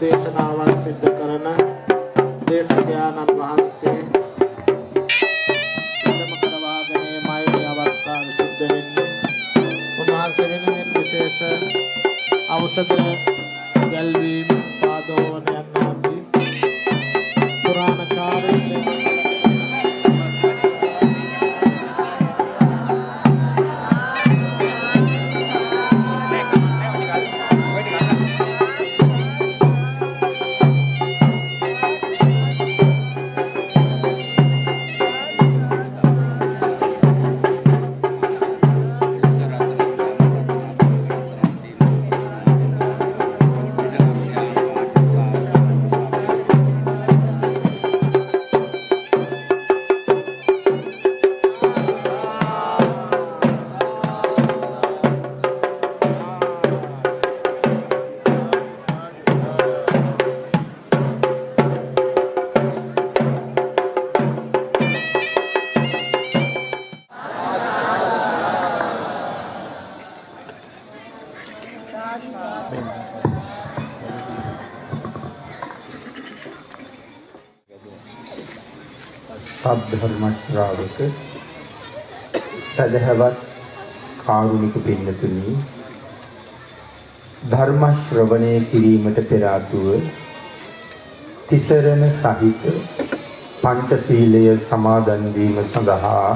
දේශනාවන් සිද්ධ කරන දේශකයාණන් වහන්සේ ධර්ම කරවාගෙන මේ අවස්ථාවේ සිද්ධ වෙන්නේ උන්වහන්සේ වෙනුවෙන් විශේෂ ඖෂධ ගැල්වීම පාදෝවන යනාදී පුරාණ කාර්යයෙන් සද්ධර්ම ශ්‍රාවක සදහවත් කාරුණික පින්නතුනි ධර්ම ශ්‍රවණය කිරීමට පෙර ආතුව තිසරණ සහිත පංචශීලය සමාදන් වීම සඳහා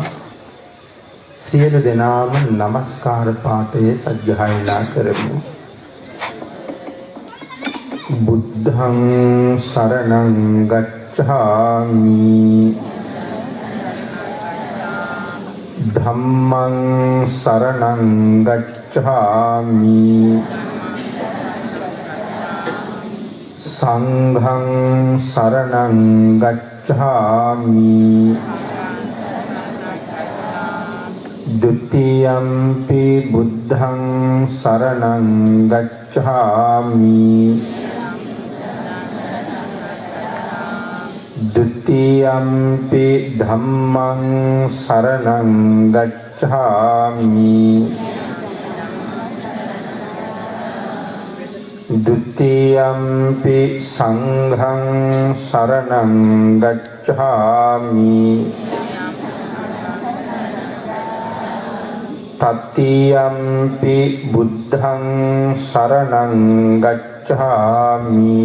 සියලු දෙනාම নমස්කාර පාඨය සජ්ජායනා කරමු. බුද්ධං සරණං ගච්ඡාමි ධම්මං සරණං ගච්ඡාමි සංඝං සරණං ගච්ඡාමි ဒုတိယံ පි බුද්ධං සරණං ගච්ඡාමි ဒုတိယံ පි ධම්මං සරණං ගච්ඡාමි ဒုတိယံ පි සංඝං සරණං ගච්ඡාමි တတိယံ පි බුද්ධං සරණං ගච්ඡාමි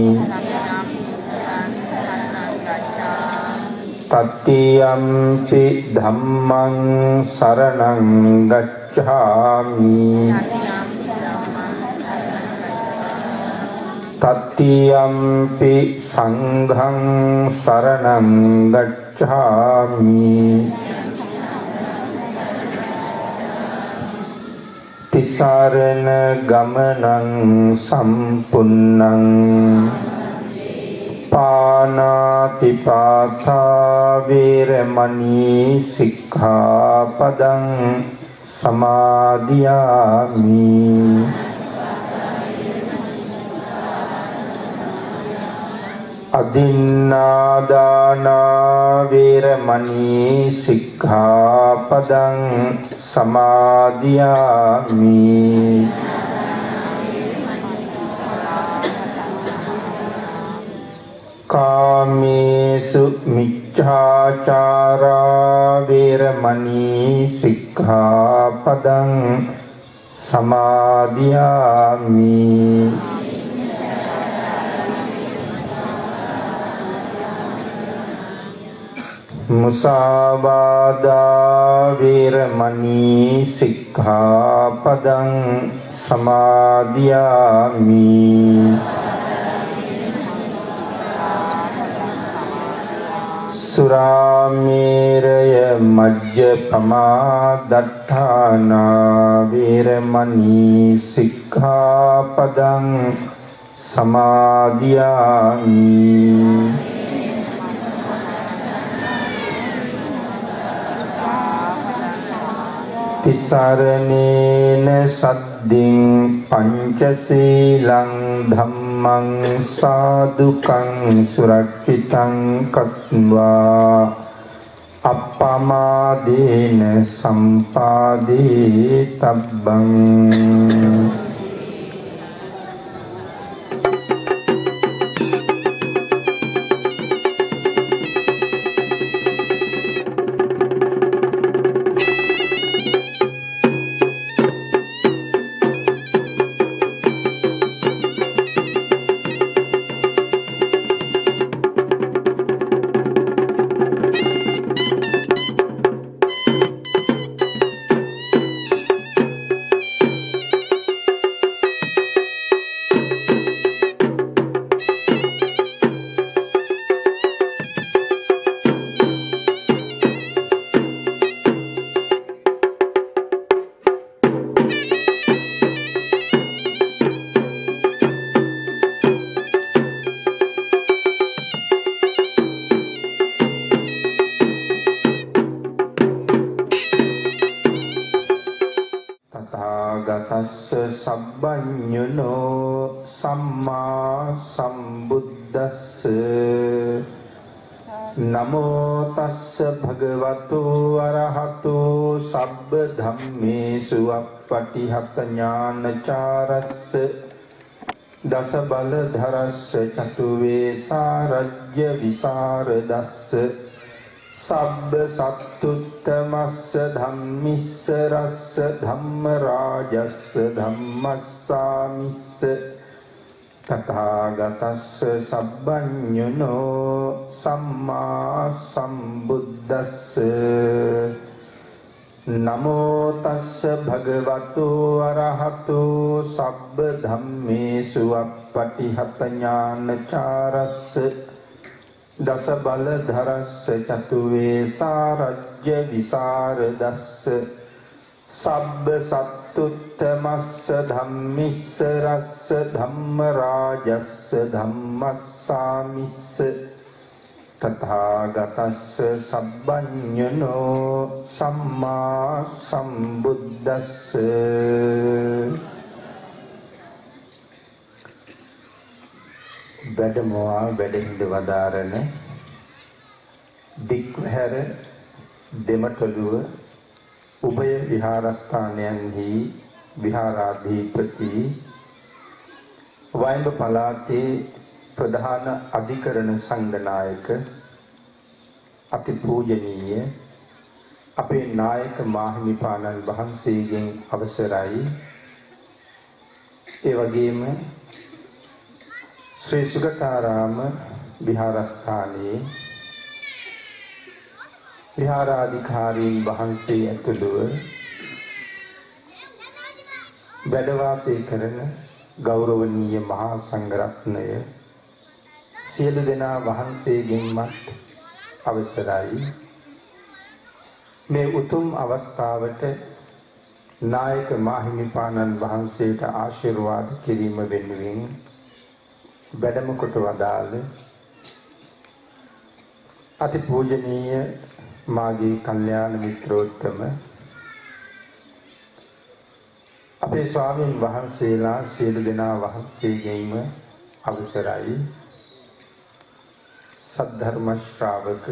တတိယံ පි ධම්මං සරණං ගච්ඡාමි တတိယံ පි සංඝං සරණං ගච්ඡාමි ติสารณගමනං සම්පුන්නං පානාති පාථා වේරමණී සික්ඛාපදං සමාදියාමි අදින්නාදානා වේරමණී සික්ඛාපදං සමාදියාමි කාමේසු මිච්ඡාචාරා වේරමණී සික්ඛාපදං සමාදියාමි මුසාවාදා වේරමණී සික්ඛාපදං සමාදියාමි සුරාමේරය මජ්ජපමා දට්ඨානා වේරමණී සික්ඛාපදං සමාදියාමි තිසරණේන සද්දින් පංචශීලං ධම්මං සාදුකං සුරක්ෂිතං කତ୍වා අප්පමාදේන සම්පාදේ තබ්බං සබ්බඤුනෝ සම්මා සම්බුද්දස්ස නමෝ තස්ස භගවතු අරහතු සබ්බ ධම්මේසු අප්පටිහත ඥානචාරස්ස දස බල ධරස්ස චතු වේසාරජ්‍ය විසරදස්ස සබ්බ සත්තුත්තමස්ස ධම්මිස්ස රස්ස ධම්ම රාජස්ස ධම්මස්සාමිස්ස තථාගතස්ස සබ්බඤුනෝ සම්මා සම්බුද්දස්ස නමෝ තස්ස භගවතු අරහතු සබ්බ ධම්මේසු අප්පටිහත ඥානචාරස්ස දස බල ධරස්ස චතු වේසාරජ්‍ය විසරදස්ස සබ්බ සත්තුත්තමස්ස ධම්මිස්ස රස්ස ධම්ම රාජස්ස ධම්මස්සාමිස්ස තථාගතස්ස සබ්බඤුනෝ සම්මා සම්බුද්දස්ස වැඩමවා වැඩහිඳ වදාරන දික්හැර දෙමටළුව උභය විහාරස්ථානයන්හි විහාරාධිපති වයඹ පළාතේ ප්‍රධාන අධිකරණ සංඝනායක අතිපූජනීය අපේ නායක මාහිමිපාණන් වහන්සේගෙන් අවසරයි ඒ වගේම ශ්‍රී සුගතාරාම විහාරස්ථානයේ විහාරාධිකාරීන් වහන්සේ ඇතුළුව වැඩ වාසය කරන ගෞරවනීය මහා සංඝරත්නය සියලු දෙනා වහන්සේගෙන්මත් අවසරයි මේ උතුම් අවස්ථාවට නායක මාහිමිපාණන් වහන්සේට ආශිර්වාද කිරීම වෙනුවෙන් වැඩම කොට වදාළ අතිපූජනීය මාගේ කල්යාණ මිත්‍රෝත්තම අපේ ස්වාමීන් වහන්සේලා සියලු දෙනා වහන්සේගෙන්ම අවසරයි සද්ධර්ම ශ්‍රාවක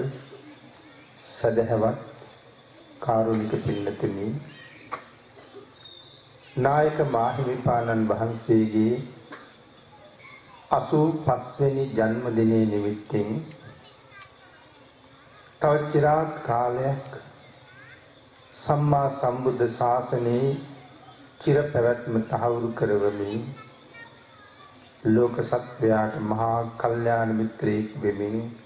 සදහවත් කාරුණික පින්නතුනි නායක මාහිමිපාණන් වහන්සේගේ 85 වෙනි ජන්මදිනයේ නිමිත්තෙන් තව චිරාත් කාලයක් සම්මා සම්බුද්ධ ශාසනයේ චිර පැවැත්ම තහවුරු කරවමින් ලෝක සත්වයාට මහා කල්යාණ මිත්‍රයෙක් වෙමින්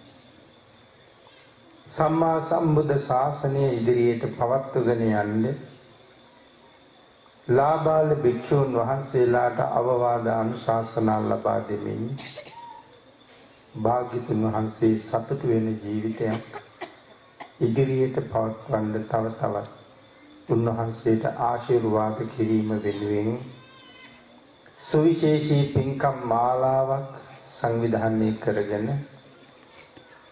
සම්මා සම්බුද්ධ ශාසනය ඉදිරියට පවත්වගෙන යන්න ලාබාල භික්ෂූන් වහන්සේලාට අවවාද අනුශාසනා ලබා දෙමින් භාග්‍යතුන් වහන්සේ සතුටු වෙන ජීවිතයක් ඉදිරියට පවත්වන්න තව තවත් උන්වහන්සේට ආශිර්වාද කිරීම වෙනුවෙන් සුවිශේෂී පින්කම් මාලාවක් සංවිධානය කරගෙන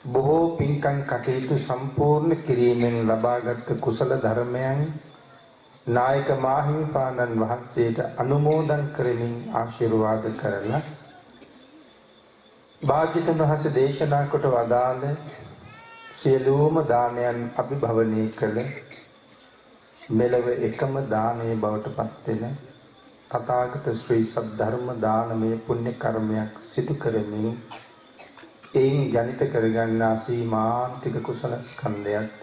බොහෝ පින්කම් කටයුතු සම්පූර්ණ කිරීමෙන් ලබාගත් කුසල ධර්මයන් නායක මාහිමිපාණන් වහන්සේට අනුමෝදන් කරමින් ආශිර්වාද කරලා භාග්‍යතුන් වහන්සේ දේශනා කොට වදාළ සියලුම දානයන් අභිභවනය කළ මෙලව එකම දානයේ බවට පත් වෙන තථාගත ශ්‍රී සද්ධර්ම දානමය පුණ්‍ය කර්මයක් සිදු කරමින් එයින් ජනිත කරගන්නා සීමාන්තික කුසල ස්කන්ධයත්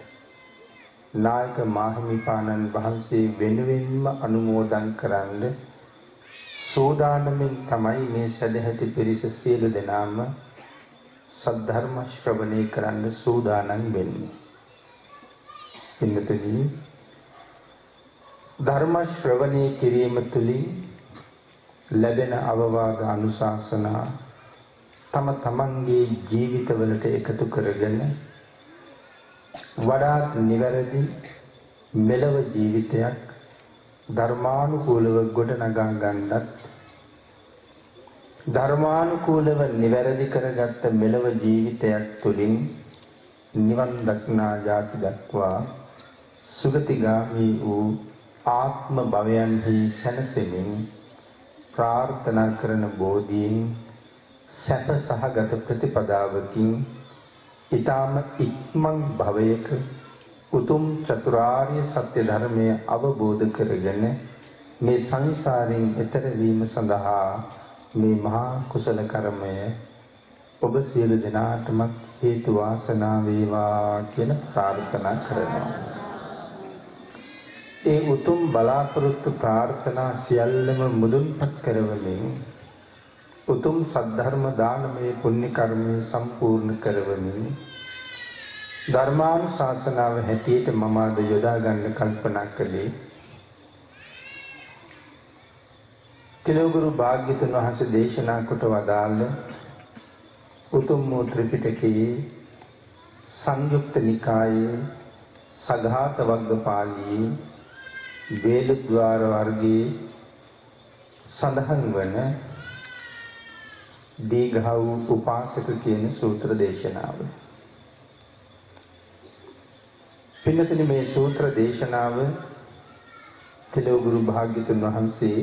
නායක මාහිමිපාණන් වහන්සේ වෙනුවෙන්ම අනුමෝදන් කරන්න සෝදානමින් තමයි මේ සදැහැති පිරිස සියලු දෙනාම සද්ධර්ම ශ්‍රවණය කරන්න සූදානම් වෙන්නේ. පින්නතුනි ධර්ම ශ්‍රවණය කිරීම තුළින් ලැබෙන අවවාද අනුශාසනා තම තමන්ගේ ජීවිතවලට එකතු කරගෙන වඩාත් නිවැරදි මෙලව ජීවිතයක් ධර්මානුකූලව ගොඩනගා ගන්නත් ධර්මානුකූලව නිවැරදි කරගත්ත මෙලව ජීවිතයක් තුළින් නිවන් දක්නා ජාති දක්වා සුගතිගාමී වූ ආත්ම භවයන්හි සැනසෙමින් ප්‍රාර්ථනා කරන බෝධීන් සැප සහගත ප්‍රතිපදාවකින් ඊටම ඉක්මන් භවයක උතුම් චතුරාර්ය සත්‍ය ධර්මය අවබෝධ කරගෙන මේ සංසාරයෙන් එතර වීම සඳහා මේ මහා කුසල කර්මය ඔබ සියලු දෙනාටම හේතු වාසනා වේවා කියලා ප්‍රාර්ථනා කරනවා. ඒ උතුම් බලාපොරොත්තු ප්‍රාර්ථනා සියල්ලම මුදුන්පත් කරවමින් උතුම් සද්ධර්ම දානමය පුණ්‍ය කර්මය සම්පූර්ණ කරවමින් ධර්මානුශාසනාව හැටියට මම අද යොදා ගන්න කල්පනා කළේ තිලෝගුරු භාග්‍යතුන් වහන්සේ දේශනා කොට වදාළ උතුම් වූ ත්‍රිපිටකයේ සංයුක්ත නිකායේ සඝාත වග්ගපාළියේ වේලද්වාර වර්ගයේ සඳහන් වන දීඝව උපාසක කියන සූත්‍ර දේශනාව. පින්නතනි මේ සූත්‍ර දේශනාව තිලෝගුරු භාග්‍යතුන් වහන්සේ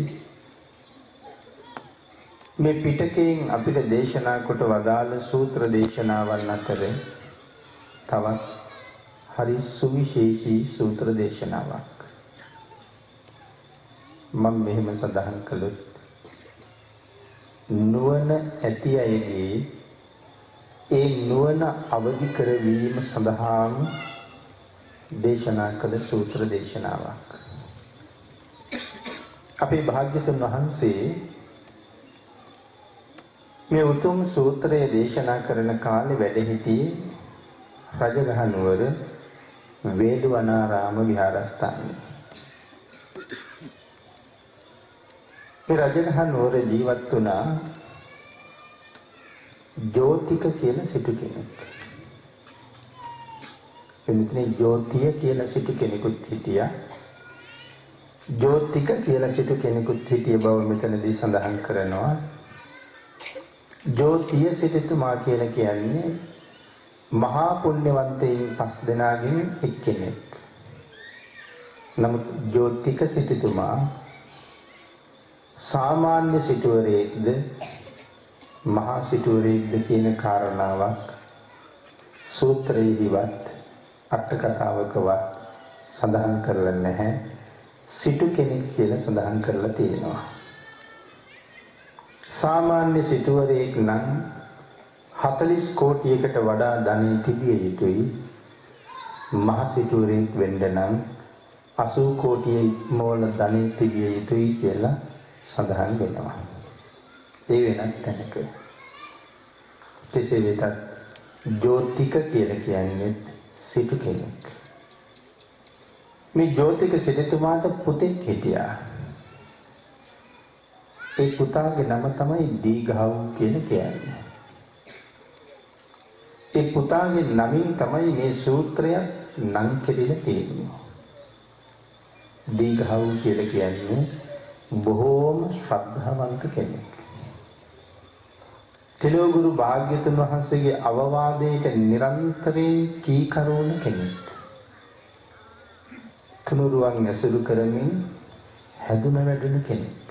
මේ පිටකයෙන් අපිට දේශනා කොට වදාළ සූත්‍ර දේශනාවන් අතර තවත් හරි සුවිශේෂී සූත්‍ර දේශනාවක්. මම මෙහෙම සඳහන් කළොත් නුවණ ඇති අයගේ ඒ නුවණ අවදි කරවීම සඳහාම දේශනා කළ සූත්‍ර දේශනාවක්. අපේ භාග්‍යතුන් වහන්සේ මේ උතුම් සූත්‍රය දේශනා කරන කාලේ වැඩ සිටියේ රජගහ නුවර වේළුවනාරාම විහාරස්ථානයේ. මේ රජගහ නුවර ජීවත් වුණා ජෝතික කියලා සිටු කෙනෙක්. එනිදී ජෝතිය කියලා සිටු කෙනෙකුත් හිටියා. ජෝතික කියලා සිටු කෙනෙකුත් හිටිය බව මෙතනදී සඳහන් කරනවා. ජෝතිය සිටුතුමා කියලා කියන්නේ මහා පුණ්‍යවන්තයින් 5 දෙනාගෙන් එක්කෙනෙක්. නමුත් ජෝතික සිටුතුමා සාමාන්‍ය සිටුවරයෙක්ද මහා සිටුවරයෙක්ද කියන කාරණාවක් සූත්‍රයේදීවත් අට කතාවකවත් සඳහන් කරලා නැහැ. සිටු කෙනෙක් කියලා සඳහන් කරලා තියෙනවා. සාමාන්‍ය සිටුවරයෙක් නම් 40 කෝටියකට වඩා ධනෙ තිබිය යුතුයි. මහ සිටුවරයෙක් වෙන්න නම් 80 කෝටිය ඉක්මවල ධනෙ තිබිය යුතුයි කියලා සඳහන් වෙනවා. ඒ වෙනත් තැනක කෙසේ වෙතත් ජෝතික කියලා කියන්නේ සිටු කෙනෙක්. මේ ජෝතික සිටුතුමාට පුතෙක් හිටියා. ඒ පුතාගේ නම තමයි දීඝව කියලා කියන්නේ. ඒ පුතාගේ නමින් තමයි මේ සූත්‍රය නම් කෙරෙලා තියෙන්නේ. දීඝව කියලා කියන්නේ බොහෝම ශ්‍රද්ධාවන්ත කෙනෙක්. තිලෝගුරු භාග්‍යතුන් වහන්සේගේ අවවාදයට නිරන්තරයෙන් කීකරුවන කෙනෙක්. තුනුරුවන් ඇසුරු කරමින් හැදුන වැඩුණු කෙනෙක්.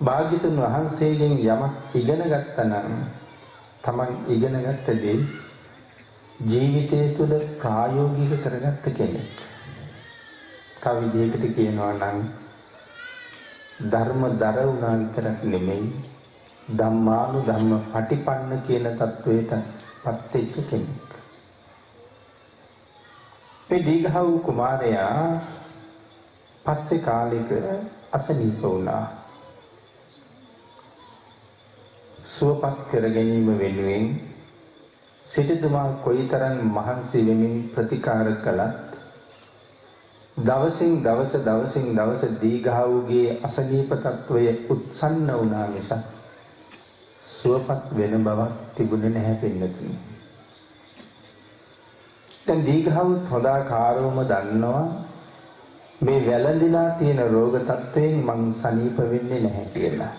භාග්‍යතුන් වහන්සේගෙන් යමක් ඉගෙන ගත්තා නම් තමන් ඉගෙනගත්ත දේ ජීවිතය තුළ ප්‍රායෝගික කරගත්ත කෙනෙක්. තව විදිහකට කියනවා නම් ධර්මදර වුණා විතරක් නෙමෙයි ධම්මානුධම්ම පටිපන්න කියන தത്വයට පත් වෙච්ච කෙනෙක්. මේ දීඝව කුමාරයා පස්සේ කාලෙක අසනීප වුණා. සුවපත් කර ගැනීම වෙනුවෙන් සිටුතුමා කොයිතරම් මහන්සි වෙමින් ප්‍රතිකාර කළත් දවසින් දවස දීඝවගේ අසනීප තත්වය උත්සන්න වුණා මිස සුවපත් වෙන බවක් තිබුණේ නැහැ පින්නතුනි. දැන් දීඝව හොදාකාරවම දන්නවා මේ වැළඳිලා තියෙන රෝග තත්වයෙන් මං සනීප වෙන්නේ නැහැ කියලා.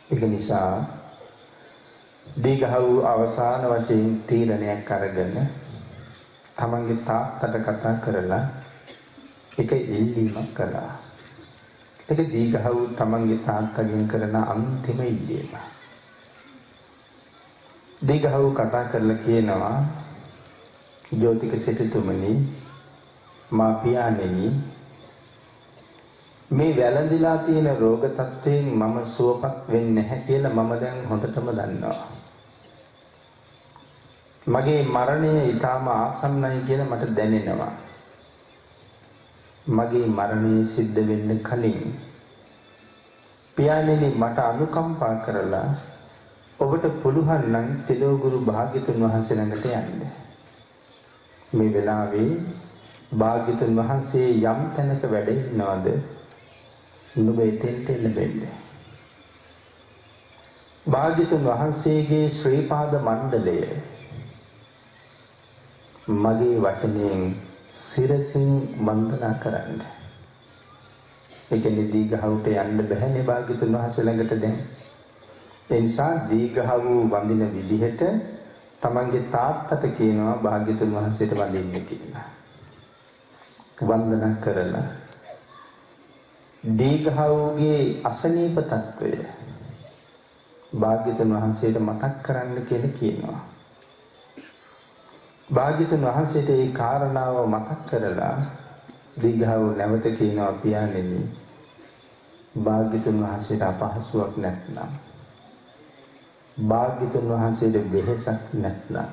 ඒක නිසා දීඝව අවසාන වශයෙන් තීරණයක් අරගෙන තමන්ගේ තාත්තට කතා කරලා එක ඉල්ලීමක් කළා. ඒක දීඝව තමන්ගේ තාත්තගෙන් කරන අන්තිම ඉල්ලීම. දීඝව කතා කරලා කියනවා ජෝතික සිටුතුමනි මා පියාණෙනි මේ වැළඳිලා තියෙන රෝග තත්වයෙන් මම සුවපත් වෙන්නේ නැහැ කියලා මම දැන් හොඳටම දන්නවා. මගේ මරණය ඊටාම ආසන්නයි කියලා මට දැනෙනවා. මගේ මරණය සිද්ධ වෙන්න කලින් පියාණෙනි මට අනුකම්පා කරලා ඔබට පුළුවන් නම් තිලෝගුරු භාග්‍යතුන් වහන්සේ ළඟට යන්න. මේ වෙලාවේ භාග්‍යතුන් වහන්සේ යම් තැනක වැඩ ඉන්නවද නුඹ එතෙන්ට එළඹෙන්න. භාග්‍යතුන් වහන්සේගේ ශ්‍රී පාද මණ්ඩලය මගේ වචනයෙන් සිරසින් වන්දනා කරන්න. ඒ කියන්නේ දීඝවට යන්න බැහැනේ භාග්‍යතුන් වහන්සේ ළඟට දැන්. ඒ නිසා දීඝව වඳින විදිහට තමන්ගේ තාත්තට කියනවා භාග්‍යතුන් වහන්සේට වඳින්න කියලා. වන්දනා කරලා දීඝවගේ අසනීප තත්වය භාග්‍යතුන් වහන්සේට මතක් කරන්න කියලා කියනවා. භාග්‍යතුන් වහන්සේට ඒ කාරණාව මතක් කරලා දීඝව නැවත කියනවා පියාණෙනි භාග්‍යතුන් වහන්සේට අපහසුයක් නැත්නම් භාග්‍යතුන් වහන්සේට වෙහෙසක් නැත්නම්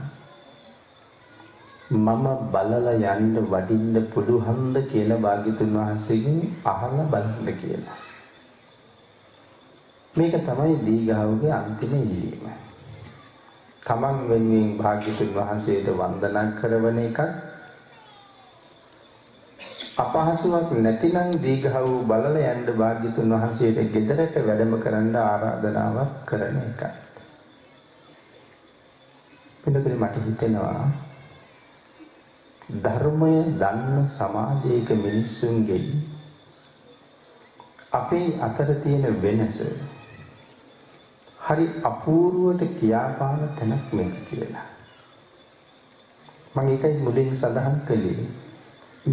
මම බලලා යන්න වඩින්න පුළුවන්ද කියලා භාග්‍යතුන් වහන්සේගෙන් අහලා බලන්න කියලා. මේක තමයි දීඝවගේ අන්තිම ඉල්ලීම. තමන් වෙනුවෙන් භාග්‍යතුන් වහන්සේට වන්දනා කරවන එකත් අපහසුයක් නැතිනම් දීඝව බලලා යන්න භාග්‍යතුන් වහන්සේට ගෙදරට වැඩම කරන්න ආරාධනාවක් කරන එකත්. පිළිතුරු මට හිතෙනවා ධර්මය දන්න සමාජයක මිනිස්සුන්ගේ අපේ අතර තියෙන වෙනස හරි අපූර්වට කියාපාන තැනක් මේක කියලා. මම ඒකයි මුලින් සඳහන් කළේ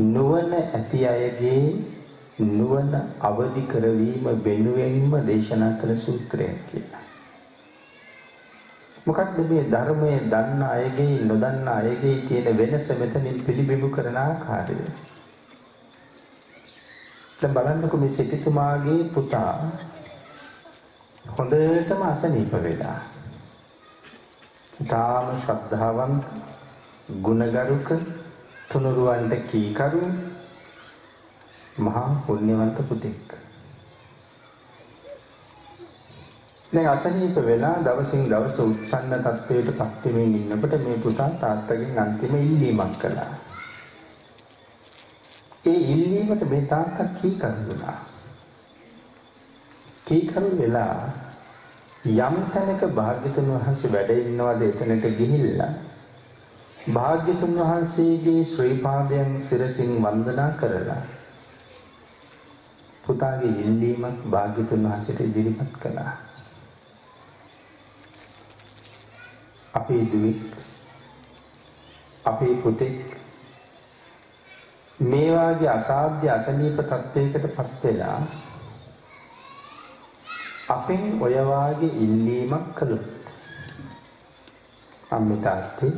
නුවණ ඇති අයගේ නුවණ අවදි කරවීම වෙනුවෙන්ම දේශනා කළ සූත්‍රයක් කියලා. මොකක්ද මේ ධර්මයේ දන්න අයගේ නොදන්න අයගේ තියෙන වෙනස මෙතනින් පිළිබිඹු කරන ආකාරය. දැන් බලන්නකො මේ සිටුතුමාගේ පුතා හොඳටම අසනීප වෙලා. තාම ශ්‍රද්ධාවන්ත ගුණගරුක තුනුරුවන්ට කීකරු මහා පුණ්‍යවන්ත පුතෙක්. දැන් අසනීප වෙලා දවසින් දවස උත්සන්න තත්වයට පත් වෙමින් ඉන්නකොට මේ පුතා තාත්තගෙන් අන්තිම ඉල්ලීමක් කළා. ඒ ඉල්ලීමට මේ තාත්තා කීකරු වුණා. කීකරු වෙලා යම් තැනක භාග්‍යතුන් වහන්සේ වැඩ ඉන්නවද එතනට ගිහිල්ලා භාග්‍යතුන් වහන්සේගේ ශ්‍රී පාදයන් සිරසින් වන්දනා කරලා පුතාගේ ඉල්ලීමක් භාග්‍යතුන් වහන්සේට ඉදිරිපත් කළා. අපේ දුවෙක් අපේ පුතෙක් මේ වාගේ අසාධ්‍ය අසනීප තත්වයකට පත් වෙලා අපෙන් ඔය වාගේ ඉල්ලීමක් කළොත් අම්මේ තාත්තේ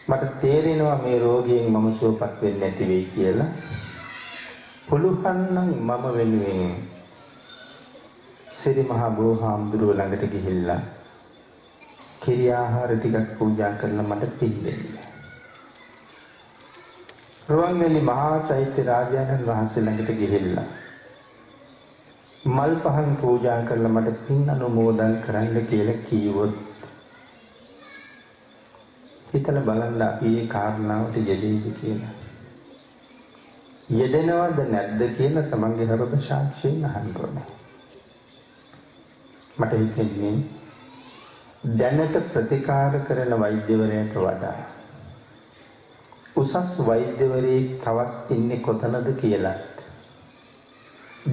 මට තේරෙනවා මේ රෝගයෙන් මම සුවපත් වෙන්නේ නැති වෙයි කියලා. පුළුවන් නම් මම වෙනුවෙන් සිරි මහ බෝහාමුදුරුව ළඟට ගිහිල්ලා කිරි ආහාර ටිකක් පූජා කරලා මට පින් දෙන්න. රුවන්වැලි මහා චෛත්‍ය රාජානන් වහන්සේ ළඟට ගිහිල්ලා මල් පහන් පූජා කරලා මට පින් අනුමෝදන් කරන්න කියලා කීවොත් හිතලා බලන්න අපි මේ කාරණාවට යෙදෙයිද කියලා. යෙදෙනවද නැද්ද කියලා තමන්ගේ හෘද සාක්ෂියෙන් අහන්න ඕනේ. මට හිතෙන්නේ දැනට ප්‍රතිකාර කරන වෛද්‍යවරයාට වඩා උසස් වෛද්‍යවරයෙක් තවත් ඉන්නේ කොතනද කියලා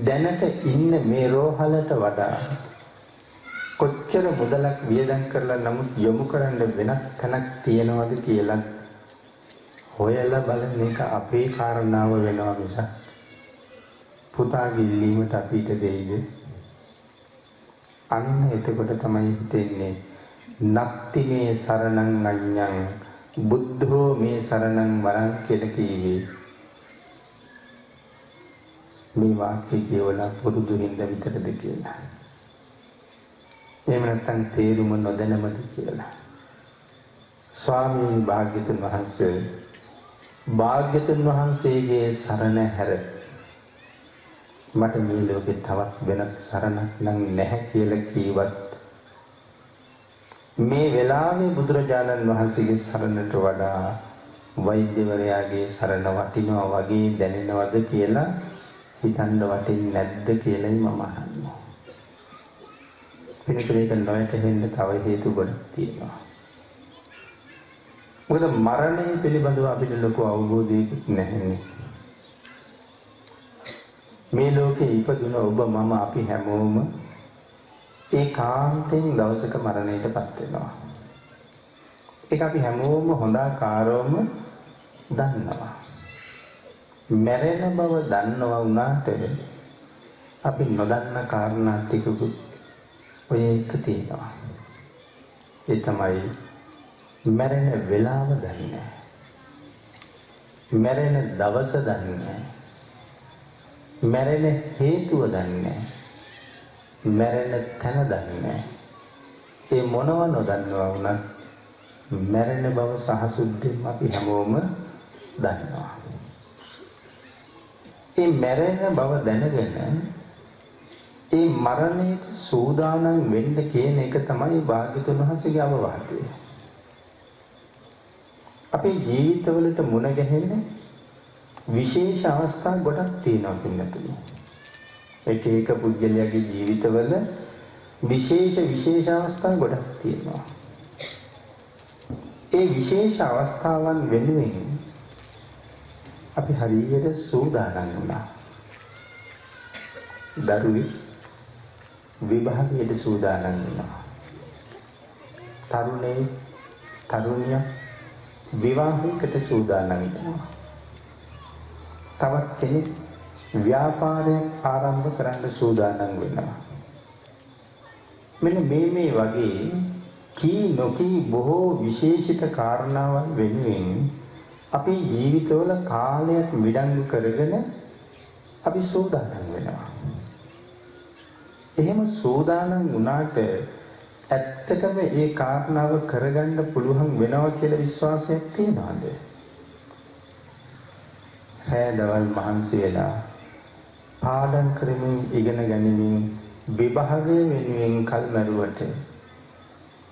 දැනට ඉන්න මේ රෝහලට වඩා කොච්චර මුදලක් වියදම් කරලා නමුත් යොමු කරන්න වෙනත් තැනක් තියනවද කියලා හොයලා බලන එක අපේ කාරණාව වෙනවා මිසක් පුතාගේ ඉල්ලීමට අපිට දෙයිද? අන්න එතකොට තමයි හිතෙන්නේ නත්ති මේ සරණං අඤ්ඤං බුද්ධෝ මේ සරණං වරං කියලා කිව්වේ. මේ වාක්‍ය කියවලා පුරුදු හින්දා විතරද කියලා. එහෙම නැත්නම් තේරුම නොදැනමද කියලා. ස්වාමීන් භාග්‍යතුන් වහන්සේගේ සරණ හැර මට මේ ලෝකේ තවත් වෙනත් සරණක් නම් නැහැ කියලා කීවත් මේ වෙලාවේ බුදුරජාණන් වහන්සේගේ සරණට වඩා වෛද්‍යවරයාගේ සරණ වටිනවා වගේ දැනෙනවද කියලා හිතන්න වටින්නේ නැද්ද කියලායි මම අහන්නේ. මේක නොයැටෙන්න තව හේතු ගොඩක් තියෙනවා. මොකද මරණය පිළිබඳව අපිට ලොකු අවබෝධයක් නැහැ. මේ ලෝකේ ඉපදුන ඔබ මම අපි හැමෝම ඒකාන්තයෙන් දවසක මරණයටපත් වෙනවා. ඒක අපි හැමෝම හොඳාකාරවම දන්නවා. මැරෙන බව දන්නවා වුණාට අපි නොදන්න කාරණා ටිකකුත් ඔය එක තියෙනවා. ඒ තමයි මැරෙන වෙලාව දන්නේ. මැරෙන දවස දන්නේ. මැරෙන හේතුව දන්නේ. මැරෙන තැන දන්නේ. ඒ මොනව නොදන්නවා වුණත් මැරෙන බව සහසුද්ධියෙන් අපි හැමෝම දන්නවා. ඒ මැරෙන බව දැනගෙන ඒ මරණයට සූදානම් වෙන්න කියන එක තමයි භාග්‍යතුන් වහන්සේගේ අවවාදය. අපේ ජීවිතවලට මුණ ගැහෙන විශේෂ අවස්ථා ගොඩක් තියෙනවා පින්නතුනි. එක එක පුද්ගලයාගේ ජීවිතවල විශේෂ අවස්ථා ගොඩක් තියෙනවා. ඒ විශේෂ අවස්ථාවන් වෙනුවෙන් අපි හරියට සූදානම් වුණා. දරුවෙක් විභාගයට සූදානම් වෙනවා. තරුණිය විවාහයකට සූදානම් වෙනවා. තවත් කෙනෙක් ව්‍යාපාරයක් ආරම්භ කරන්න සූදානම් වෙනවා. මෙන්න මේ වගේ කී නොකී බොහෝ විශේෂිත කාරණාවන් වෙනුවෙන් අපේ ජීවිතවල කාලයක් විඩංගු කරගෙන අපි සූදානම් වෙනවා. එහෙම සූදානම් වුණාට ඇත්තටම ඒ කාරණාව කරගන්න පුළුවන් වෙනවා කියලා විශ්වාසයක් තියනවාද? හැදවල් මහන්සි වෙලා පාඩම් කරමින් ඉගෙන ගනිමින් විභාගයේ වෙනුවෙන් කල් මරුවට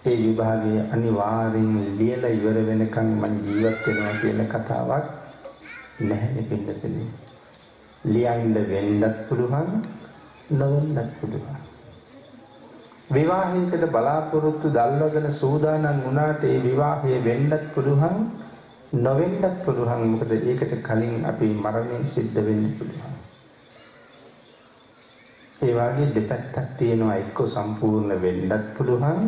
ඒ විභාගයේ අනිවාර්යෙන් ලියලා ඉවර වෙනකන් මම ජීවත් වෙනවා කියන කතාවක් නැහැ පිටතේ. ලියන්න වෙන්නත් පුළුවන් නොවෙන්නත් පුළුවන්. විවාහයකට බලාපොරොත්තු දැල්වගෙන සූදානම් වුණාට ඒ විවාහය වෙන්නත් පුළුවන් නොවෙන්නත් පුළුවන්. මොකද ඒකට කලින් අපි මරණය සිද්ධ වෙන්න පුළුවන්. ඒ වගේ දෙපැත්තක් තියෙනවා. එක්ක සම්පූර්ණ වෙන්නත් පුළුවන්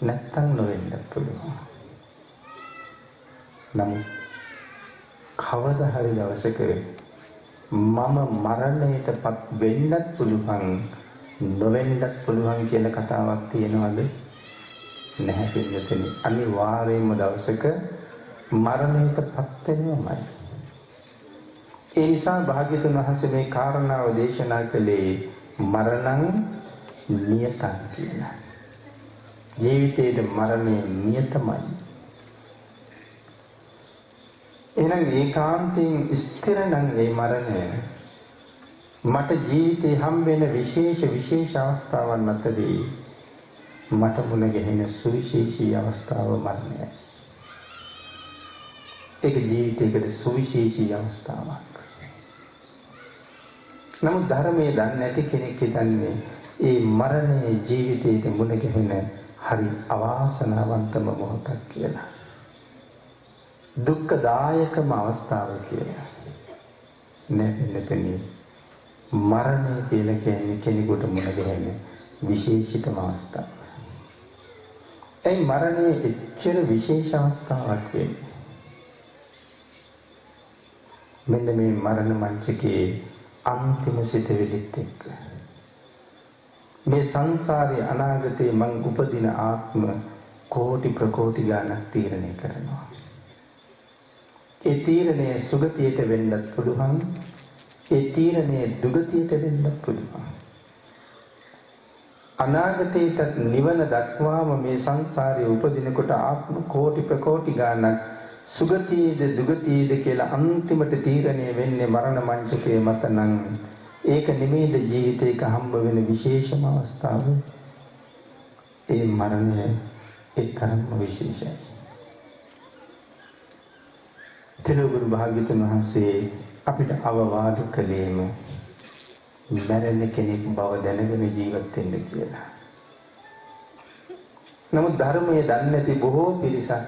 නැත්තම් නොවෙන්නත් පුළුවන්. නමුත් කවදා හරි දවසක මම මරණයටපත් වෙන්නත් පුළුවන් නොවෙන්නත් පුළුවන් කියලා කතාවක් තියෙනවද? නැහැ පිළිතුරු. අනිවාර්යයෙන්ම දවසක මරණයටපත් වෙනවමයි. ඒ නිසා භාග්‍යතුන් වහන්සේ මේ කාරණාව දේශනා කළේ මරණං නියතං කියලා. ජීවිතයේ මරණය නියතමයි. එහෙනම් ඒකාන්තයෙන් ස්ථිර නම් මේ මරණය මට ජීවිතේ හම් වෙන විශේෂ අවස්ථාවන් අතරේ මට මුණ ගැහෙන සුවිශේෂී අවස්ථාව මරණයයි. ඒක ජීවිතයකට සුවිශේෂී අවස්ථාවක්. නමුත් ධර්මයේ දන්නේ නැති කෙනෙක් හිතන්නේ ඒ මරණය ජීවිතයේ මුණ ගැහෙන හරි අවාසනාවන්තම මොහොතක් කියලා. දුක්ඛදායකම අවස්ථාව කියලා. නැත්නම් මරණය කියලා කියන්නේ කෙනෙකුට මුණ ගැහෙන විශේෂිතම අවස්ථාවක්. ඒ මරණය එච්චර විශේෂ අවස්ථාවක් වෙන්නේ. මෙන්න මේ මරණ මංචකේ අන්තිම සිතවිලිත් එක්ක මේ සංසාරයේ අනාගතේ මං උපදින ආත්ම කෝටි ප්‍රකෝටි ගණන් තීරණය කරනවා. ඒ තීරණය සුගතියට වෙන්නත් පුළුවන්. ඒ තීරණය දුගතියට වෙන්නත් පුළුවන්. අනාගතේට නිවන දක්වාම මේ සංසාරයේ උපදිනකොට ආත්ම කෝටි ප්‍රකෝටි ගණන් සුගතියේද දුගතියේද කියලා අන්තිමට තීරණය වෙන්නේ මරණ මංචකයේ මත නම් ඒක නිමේද ජීවිතයක හම්බ වෙන විශේෂම අවස්ථාව. ඒ මරණය එක්තරම්ම විශේෂයි. තිරුගුරු භාග්‍යවතුන් වහන්සේ අපිට අවවාද කළේම මරණ කෙනෙක් බව දැනගෙන ජීවත් වෙන්න කියලා. නමුත් ධර්මයේ දන්නේ නැති බොහෝ පිරිසක්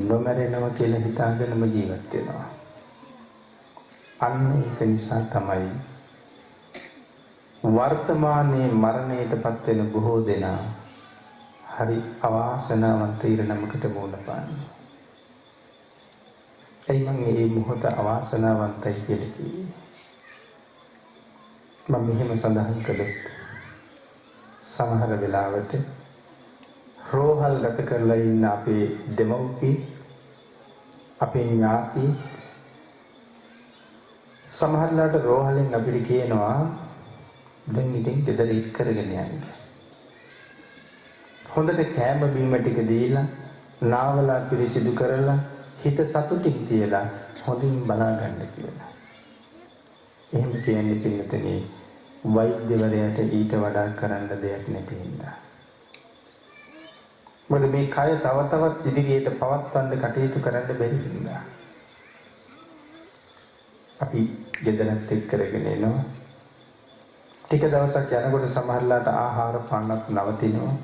නොමරෙනවා කියලා හිතාගෙනම ජීවත් වෙනවා. අන්න ඒක නිසා තමයි වර්තමානයේ මරණයටපත් වෙන බොහෝ දෙනා හරි අවාසනාවන්ත ඉරණමකට මුහුණ පාන්නේ. ඒ මම මේ මොහොත අවාසනාවන්තයි කියලා කිව්වේ. මම මෙහෙම සඳහන් කළේ සමහර වෙලාවට රෝහල් ගත කරලා ඉන්න අපේ දෙමව්පිය අපේ ඥාති සමහරලාට රෝහලෙන් අපිට කියනවා දැන් ඉතින් ගෙදර ඉක් කරගෙන යන්න. හොඳට කෑම බීම ටික දීලා නාවලා පිරිසිදු කරලා හිත සතුටින් තියලා හොඳින් බලා ගන්න කියලා. එහෙම කියන්නේ පින්නතනේ වෛද්‍යවරයාට ඊට වඩා කරන්න දෙයක් නැති හින්දා. මොකද මේ කය තව තවත් ඉදිරියට පවත්වන්න කටයුතු කරන්න බැරි හින්දා. අපි ගෙදරත් එක්ක කරගෙන එනවා. ටික දවසක් යනකොට සමහරලාට ආහාර පානත් නවතිනවා.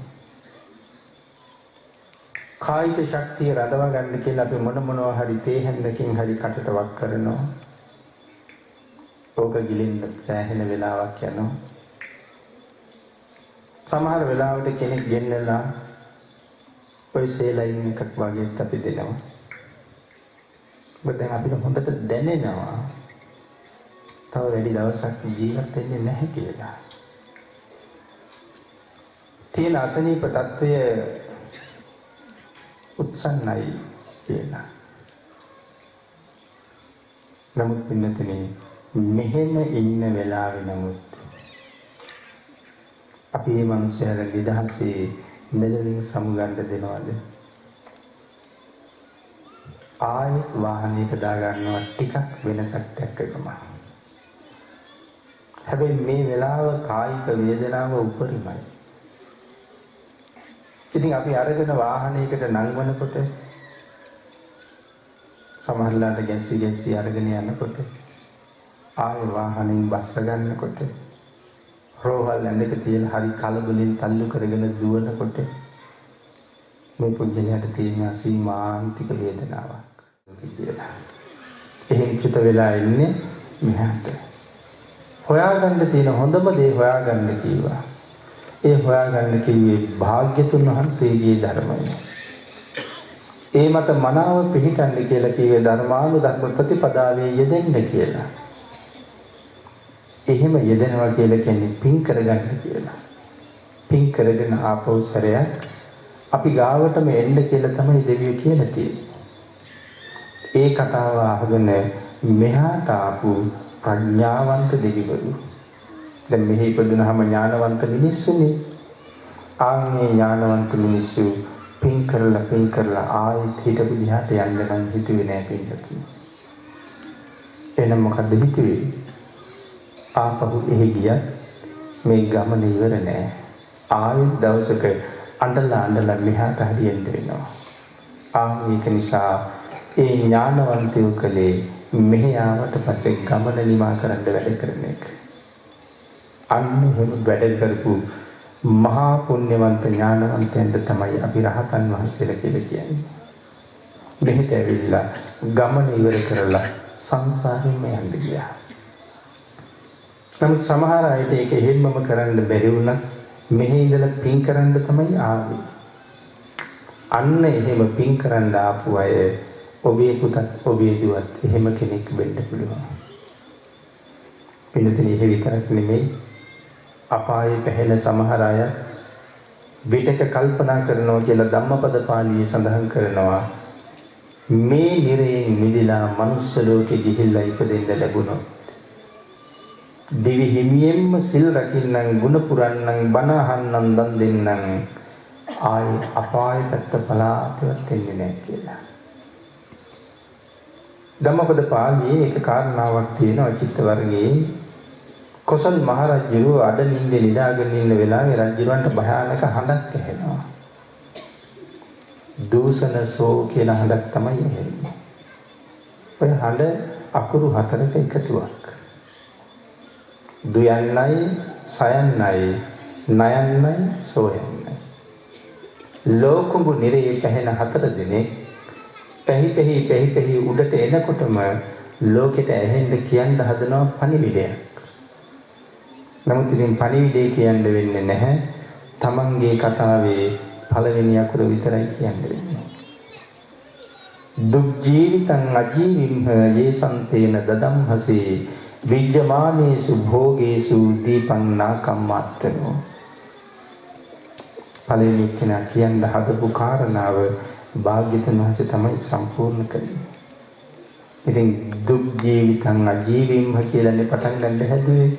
කායික ශක්තිය රඳවා ගන්න කියලා අපි මොනවා හරි තේ හැන්දකින් හරි කටට වක් කරනවා. ඕක ගිලින්න සෑහෙන වෙලාවක් යනවා. සමහර වෙලාවට කෙනෙක් ගෙන්නලා ඔය සේලයින් එකක් වගේත් අපි දෙනවා. දැන් අපිට හොඳට දැනෙනවා තව වැඩි දවසක් ජීවත් වෙන්නේ නැහැ කියලා. තියෙන අසනීප තත්වය උත්සන්නයි කියලා. නමුත් පින්නතනේ මෙහෙම ඉන්න වෙලාවේ නමුත් අපි මේ මනුස්සයර නිදහසේ මෙලෙසින් සමුගන්න දෙනවද? ආයෙත් වාහනයක දා ගන්නවා ටිකක් වෙනසක් දැක්කම. හැබැයි මේ වෙලාව කායික වේදනාව උපරිමයි. ඉතින් අපි අරගෙන වාහනයකට නංවනකොට සමහරලාට ගැස්සි අරගෙන යනකොට ආයෙ වාහනෙන් බස්ස ගන්නකොට රෝහල් ඇඳක තියලා හරි කලබලෙන් තල්ලු කරගෙන දුවනකොට මේ පුද්ගලයාට තියෙන අසීමාන්තික වේදනාවක් කියලා. එහෙන් චිත වෙලා ඉන්නේ මෙහාට. හොයාගන්න තියෙන හොඳම දේ හොයාගන්න කිව්වා. ඒ හොයාගන්න කිව්වේ භාග්‍යතුන් වහන්සේගේ ධර්මය. ඒ මත මනාව පිළිගන්න කියලා කිව්වේ ධර්මානුධර්ම ප්‍රතිපදාවේ යෙදෙන්න කියලා. එහෙම යෙදෙනවා කියලා කියන්නේ පින් කරගන්න කියලා. පින් කරගෙන ආපහු සැරයක් අපි ගාවටම එන්න කියලා තමයි දෙවියෝ කියලා තියෙන්නේ. ඒ කතාව අහගෙන මෙහාට ආපු ප්‍රඥාවන්ත දෙවිවරු දැන් මෙහි ඉපදුනහම ඥානවන්ත මිනිස්සුනේ. ආන්නේ ඥානවන්ත මිනිස්සු පින් කරලා ආයෙත් හිටපු දිහාට යන්න නම් හිතුවේ නෑ පින්කති. එහෙනම් මොකද හිතුවේ? ආපහු එහි ගියත් මේ ගමන ඉවර නෑ. ආයෙත් දවසක අඬලා මෙහාට හරියෙන්න වෙනවා. ඒක නිසා ඒ ඥානවන්තයෝ කලේ මෙහි ආවට පස්සේ ගමන නිමා කරන්න වැඩ කරන එක. අන්න එහෙම වැඩ කරපු මහා පුණ්‍යවන්ත ඥානවන්තයන්ට තමයි අපි රහතන් වහන්සේලා කියලා කියන්නේ. මෙහෙට ඇවිල්ලා ගමන ඉවර කරලා සංසාරෙම යන්න ගියා. නමුත් සමහර අයට ඒක එහෙමම කරන්න බැරි වුණා. මෙහි ඉඳලා පින් කරන්න තමයි ආවේ. අන්න එහෙම පින් කරන්න ආපු අය ඔබේ පුතත් ඔබේ දුවත් එහෙම කෙනෙක් වෙන්න පුළුවන්. පිළිතුරු එහෙ විතරක් නෙමෙයි අපායේ පැහැෙන සමහර අය විතක කල්පනා කරනවා කියලා ධම්මපද පාළියේ සඳහන් කරනවා මේ නිරයෙන් මිදලා මනුස්ස ලෝකෙ ගිහිල්ලා ඉපදෙන්න ලැබුණොත් දිවි හිමියෙන්ම සිල් රකින්නම් ගුණ පුරන්නම් බණ අහන්නම් දන් දෙන්නම් ආයි අපායේ පැත්ත පලාතවත් වෙන්නේ නැහැ කියලා. ධම්මපද පාළියේ එක කාරණාවක් තියෙනවා චිත්ත වර්ගයේ කොසල් මහරජු අඩනින්දේ නිදාගෙන ඉන්න වෙලාවේ රජුරන්ට භයානක හඬක් ඇහෙනවා. දූෂණසෝ කියන හඬක් තමයි ඇහෙන්නේ. ඔය හඬ අකුරු 4ක එකතුවක්. දුයන්නයි, සයන්නයි, නයන්නයි, සෝයන්නයි. ලෝකුඹු නිරේ පැහැෙන 4 දිනේ පැහි උඩට එනකොටම ලෝකෙට ඇහෙන්න කියන්න හදනවා පණිවිඩයක්. නමුත් ඉතින් පණිවිඩය කියන්න වෙන්නේ නැහැ. තමන්ගේ කතාවේ පළවෙනි අකුර විතරයි කියන්න වෙන්නේ. දුක් ජීවිතං අජීවිම්හ යේසන්තේන දදම්හසේ විජ්ජමානේසු භෝගේසු දීපං නාකම්මත්තනෝ. පළවෙනි කෙනා කියන්න හදපු කාරණාව භාග්‍යතුන් වහන්සේ තමයි සම්පූර්ණ කළේ. ඉතින් දුක් ජීවිතං අජීවිම්හ කියලානේ පටන් ගන්න හැදුවේ.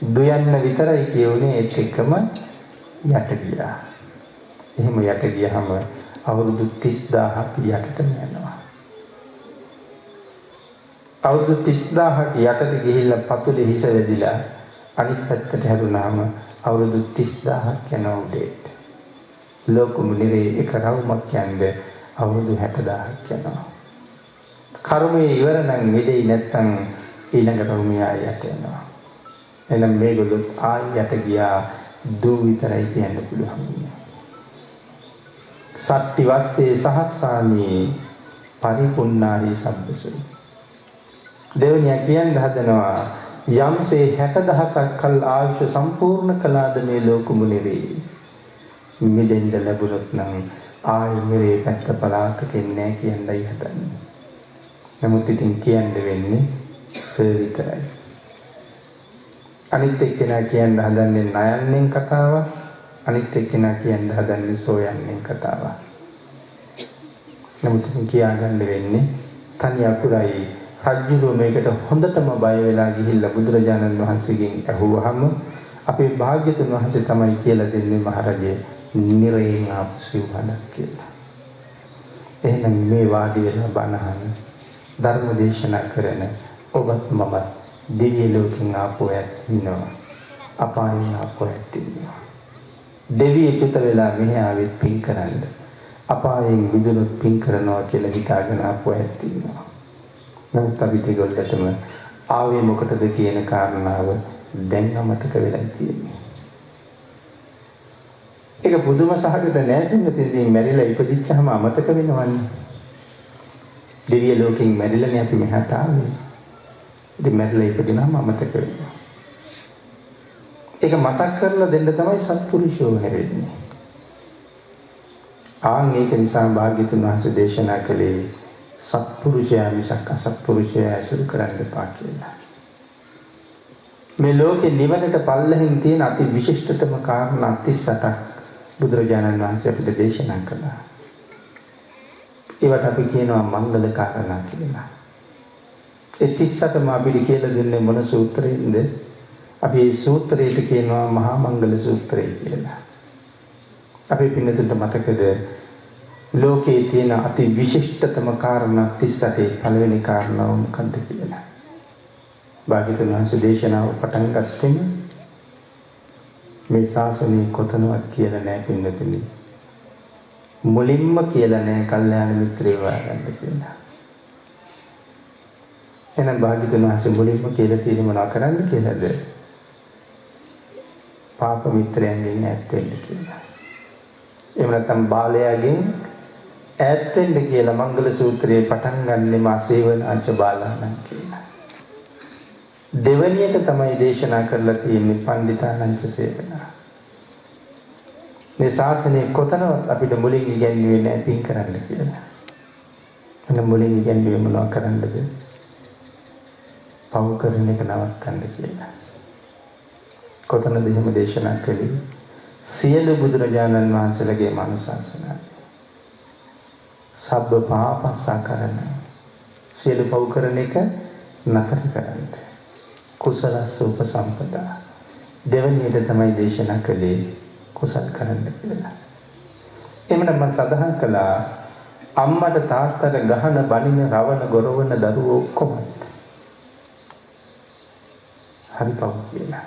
දුයන්න විතරයි කියුනේ ඒත් එක්කම යට ගියා. එහෙම යට ගියාම අවුරුදු 30000ක් යටටම යනවා. අවුරුදු 30000ක් යටට ගිහිල්ලා පතුලේ හිස වැදිලා අනිත් පැත්තට හැරුණාම අවුරුදු 30000ක් යනවා උඩට. ලෝකෙම නිරේ එක රවුමක් යන්නේ අවුරුදු 60000ක් යනවා. කර්මයේ ඉවර නම් මිදෙයි නැත්තම් ඊළඟ රවුමේ ආයත යනවා. එනම් මේගොල්ලෝ ආයත ගියා දූ විතරයි කියන්න පුළුවන්. සත්‍ති වස්සේ සහස්සාමි පරිපුන්නාහි සම්පසු. දෙවනිය කියන්න හදනවා යම්සේ 60000ක් කල් ආයුෂ සම්පූර්ණ කළාද මේ ලෝකෙම නෙවේ. මිදෙන්න ලැබුණොත් නම් ආයෙ මෙරේ පැත්ත පලාතක ඉන්නේ කියන්නයි හදන්නේ. නමුත් ඉතින් කියන්න වෙන්නේ විතරයි. අනිත් එක්කෙනා කියන්න හදන්නේ නයන්නෙන් කතාවක්. අනිත් එක්කෙනා කියන්න හදන්නේ සෝයන්නෙන් කතාවක්. නමුත් ඉතින් කියාගන්න වෙන්නේ තනි අකුරයි. රජුගේ මේකට හොඳටම බය වෙලා ගිහිල්ලා බුදුරජාණන් වහන්සේගෙන් අහුවහම අපේ භාග්‍යතුන් වහන්සේ තමයි කියලා දෙන්නේ මහරජේ නිරයෙන් ආපු සිව්හණක් කියලා. එහෙනම් මේ වාඩි වෙලා බණහන් ධර්ම දේශනා කරන ඔබත් මමත් දිව්‍ය ලෝකෙන් ආපු ඇත් ඉන්නවා. අපායෙන් ආපු ඇත් ඉන්නවා. දෙවියෙ චුත වෙලා මෙහි ආවෙත් පින් කරන්න. අපායෙන් විදුනොත් පින් කරනවා කියලා හිතාගෙන ආපු ඇත් ඉන්නවා. නමුත් අපි දෙගොල්ලටම ආවේ මොකටද කියන කාරණාව දැන් අමතක වෙලා තියෙන්නේ. ඒක බුදුම සහගත නැහැ දෙන්නේ මැරිලා ඉපදිච්චාම අමතක වෙනවන්නේ. දිව්‍ය ලෝකෙන් මැරිලානේ අපි මෙහාට ආවේ. ඉතින් මැරිලා ඉපදිනාම අමතක වෙනවා. ඒක මතක් කරලා දෙන්න තමයි සත්පුරුෂයෝ හැරෙන්නේ. ඒක නිසා භාග්‍යතුන් වහන්සේ දේශනා කළේ සත්පුරුෂයා මිසක් අසත්පුරුෂයා ඇසුරු කරන්න එපා කියලා. මේ ලෝකේ නිවනට පල්ලෙහින් තියෙන අති විශිෂ්ටතම කාරණා 38ක් බුදුරජාණන් වහන්සේ අපිට දේශනා කළා. ඒවට අපි කියනවා මංගල කාරණා කියලා. ඒ 38ම අපිට කියලා දෙන්නේ මොන සූත්‍රයෙන්ද? අපි මේ සූත්‍රයට කියනවා මහා මංගල සූත්‍රය කියලා. අපි පින්නතුන්ට මතකද ලෝකයේ තියෙන අති විශිෂ්ටතම කාරණා 38 පළවෙනි කාරණාව මොකක්ද කියලා. භාග්‍යවතුන් වහන්සේ දේශනාව පටන් ගත්තෙම මේ ශාසනය කොතනවත් කියලා නැහැ පින්නතුනි. මුලින්ම කියලා නැහැ කල්යාණ මිත්‍රයෝ වඩන්න කියලා. එහෙනම් භාග්‍යවතුන් වහන්සේ මුලින්ම කියලා තියෙන මොනවා කරන්න කියලාද? පාප මිත්‍රයන්ගෙන් ඈත් වෙන්න කියලා. එහෙම නැත්නම් බාලයාගෙන් ඈත් වෙන්න කියලා මංගල සූත්‍රයේ පටන් ගන්නෙ මාසේවනාච බාලාණන් කියලා. දෙවැනියට තමයි දේශනා කරලා තියෙන්නේ පණ්ඩිතානංච සේවනා. මේ ශාසනය කොතනවත් අපිට මුලින් ඉගැන්වුවේ නැහැ පින් කරන්න කියලා. අන්න මුලින් ඉගැන්වුවේ මොනවා කරන්නද? පව් කරන එක නවත්තන්න කියලා. කොතනද එහෙම දේශනා කළේ? සියලු බුදුරජාණන් වහන්සේලාගේ මානසාසනාව. සබ්බ පාපස්සකරණ. සියලු පව් කරන එක නතර කරන්න. කුසලස්ස උපසම්පදා. දෙවැනියට තමයි දේශනා කළේ කුසල් කරන්න කියලා. එමනම් මම සඳහන් කළා අම්මට තාත්තට ගහන බනින රවණ ගොරවන දරුවෝ ඔක්කොම හරි පව් කියලා.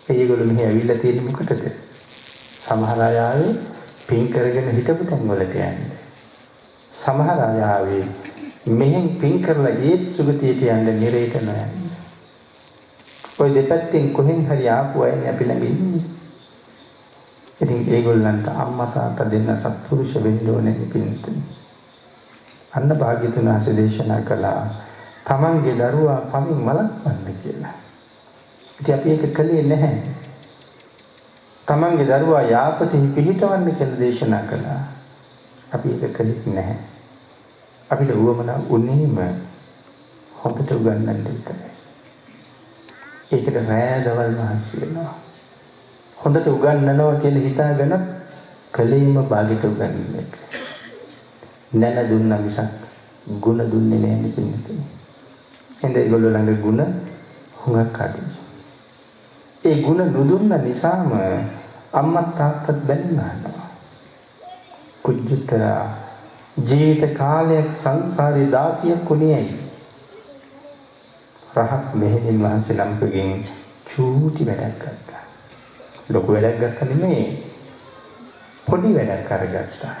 ඒගොල්ලෝ මෙහි ඇවිල්ලා තියෙන්නේ මොකටද? සමහර අය ආවේ පින් කරගෙන හිටපු තැන් වලට යන්නේ. සමහර අය ආවේ මෙහෙන් පින් කරලා ඒ සුගතියට යන්න නිරේත නෑ. ඔය දෙපැත්තෙන් කොහෙන් හරි ආපු අයනේ අපි ළඟ ඉන්නේ. ඉතින් ඒගොල්ලන්ට අම්මා තාත්තා දෙන්න සත්පුරුෂ වෙන්න ඕනේ පින්තුනි. අන්න භාග්‍යතුන් වහන්සේ දේශනා කළා තමන්ගේ දරුවා පමින් මලක්වන්න කියලා. ඉතින් අපි ඒක කළේ නැහැ. තමන්ගේ දරුවා යාපතෙහි පිහිටවන්න කියලා දේශනා කළා. අපි ඒක කළේ නැහැ. අපිට උවමනා උනේම හොඳට උගන්වන්න විතරයි. ඒකට රෑ දවල් මහන්සි වෙනවා. හොඳට උගන්වනවා කියලා හිතාගෙන කලීම භාගිත උගන්වන එක. නැන දුන්නා මිසක් ಗುಣ දුන්නේ නැහැ පිළිතුරු. එඳ ඒගොල්ලෝ ළඟ ಗುಣ හුඟක් අඩුයි. ඒ ಗುಣ නොදුන්න නිසාම අම්මා තාත්තත් බැන්නා. කුජුතර ජීවිත කාලයක් සංසාරේ 16ක් කුණියයි. රහත් මෙහෙණින් වහන්සේ ළම්පගෙන් චූටි වැඩක් ගත්තා. ලොකු වැඩක් ගත්තා නෙමෙයි. පොඩි වැඩක් අරගත්තා.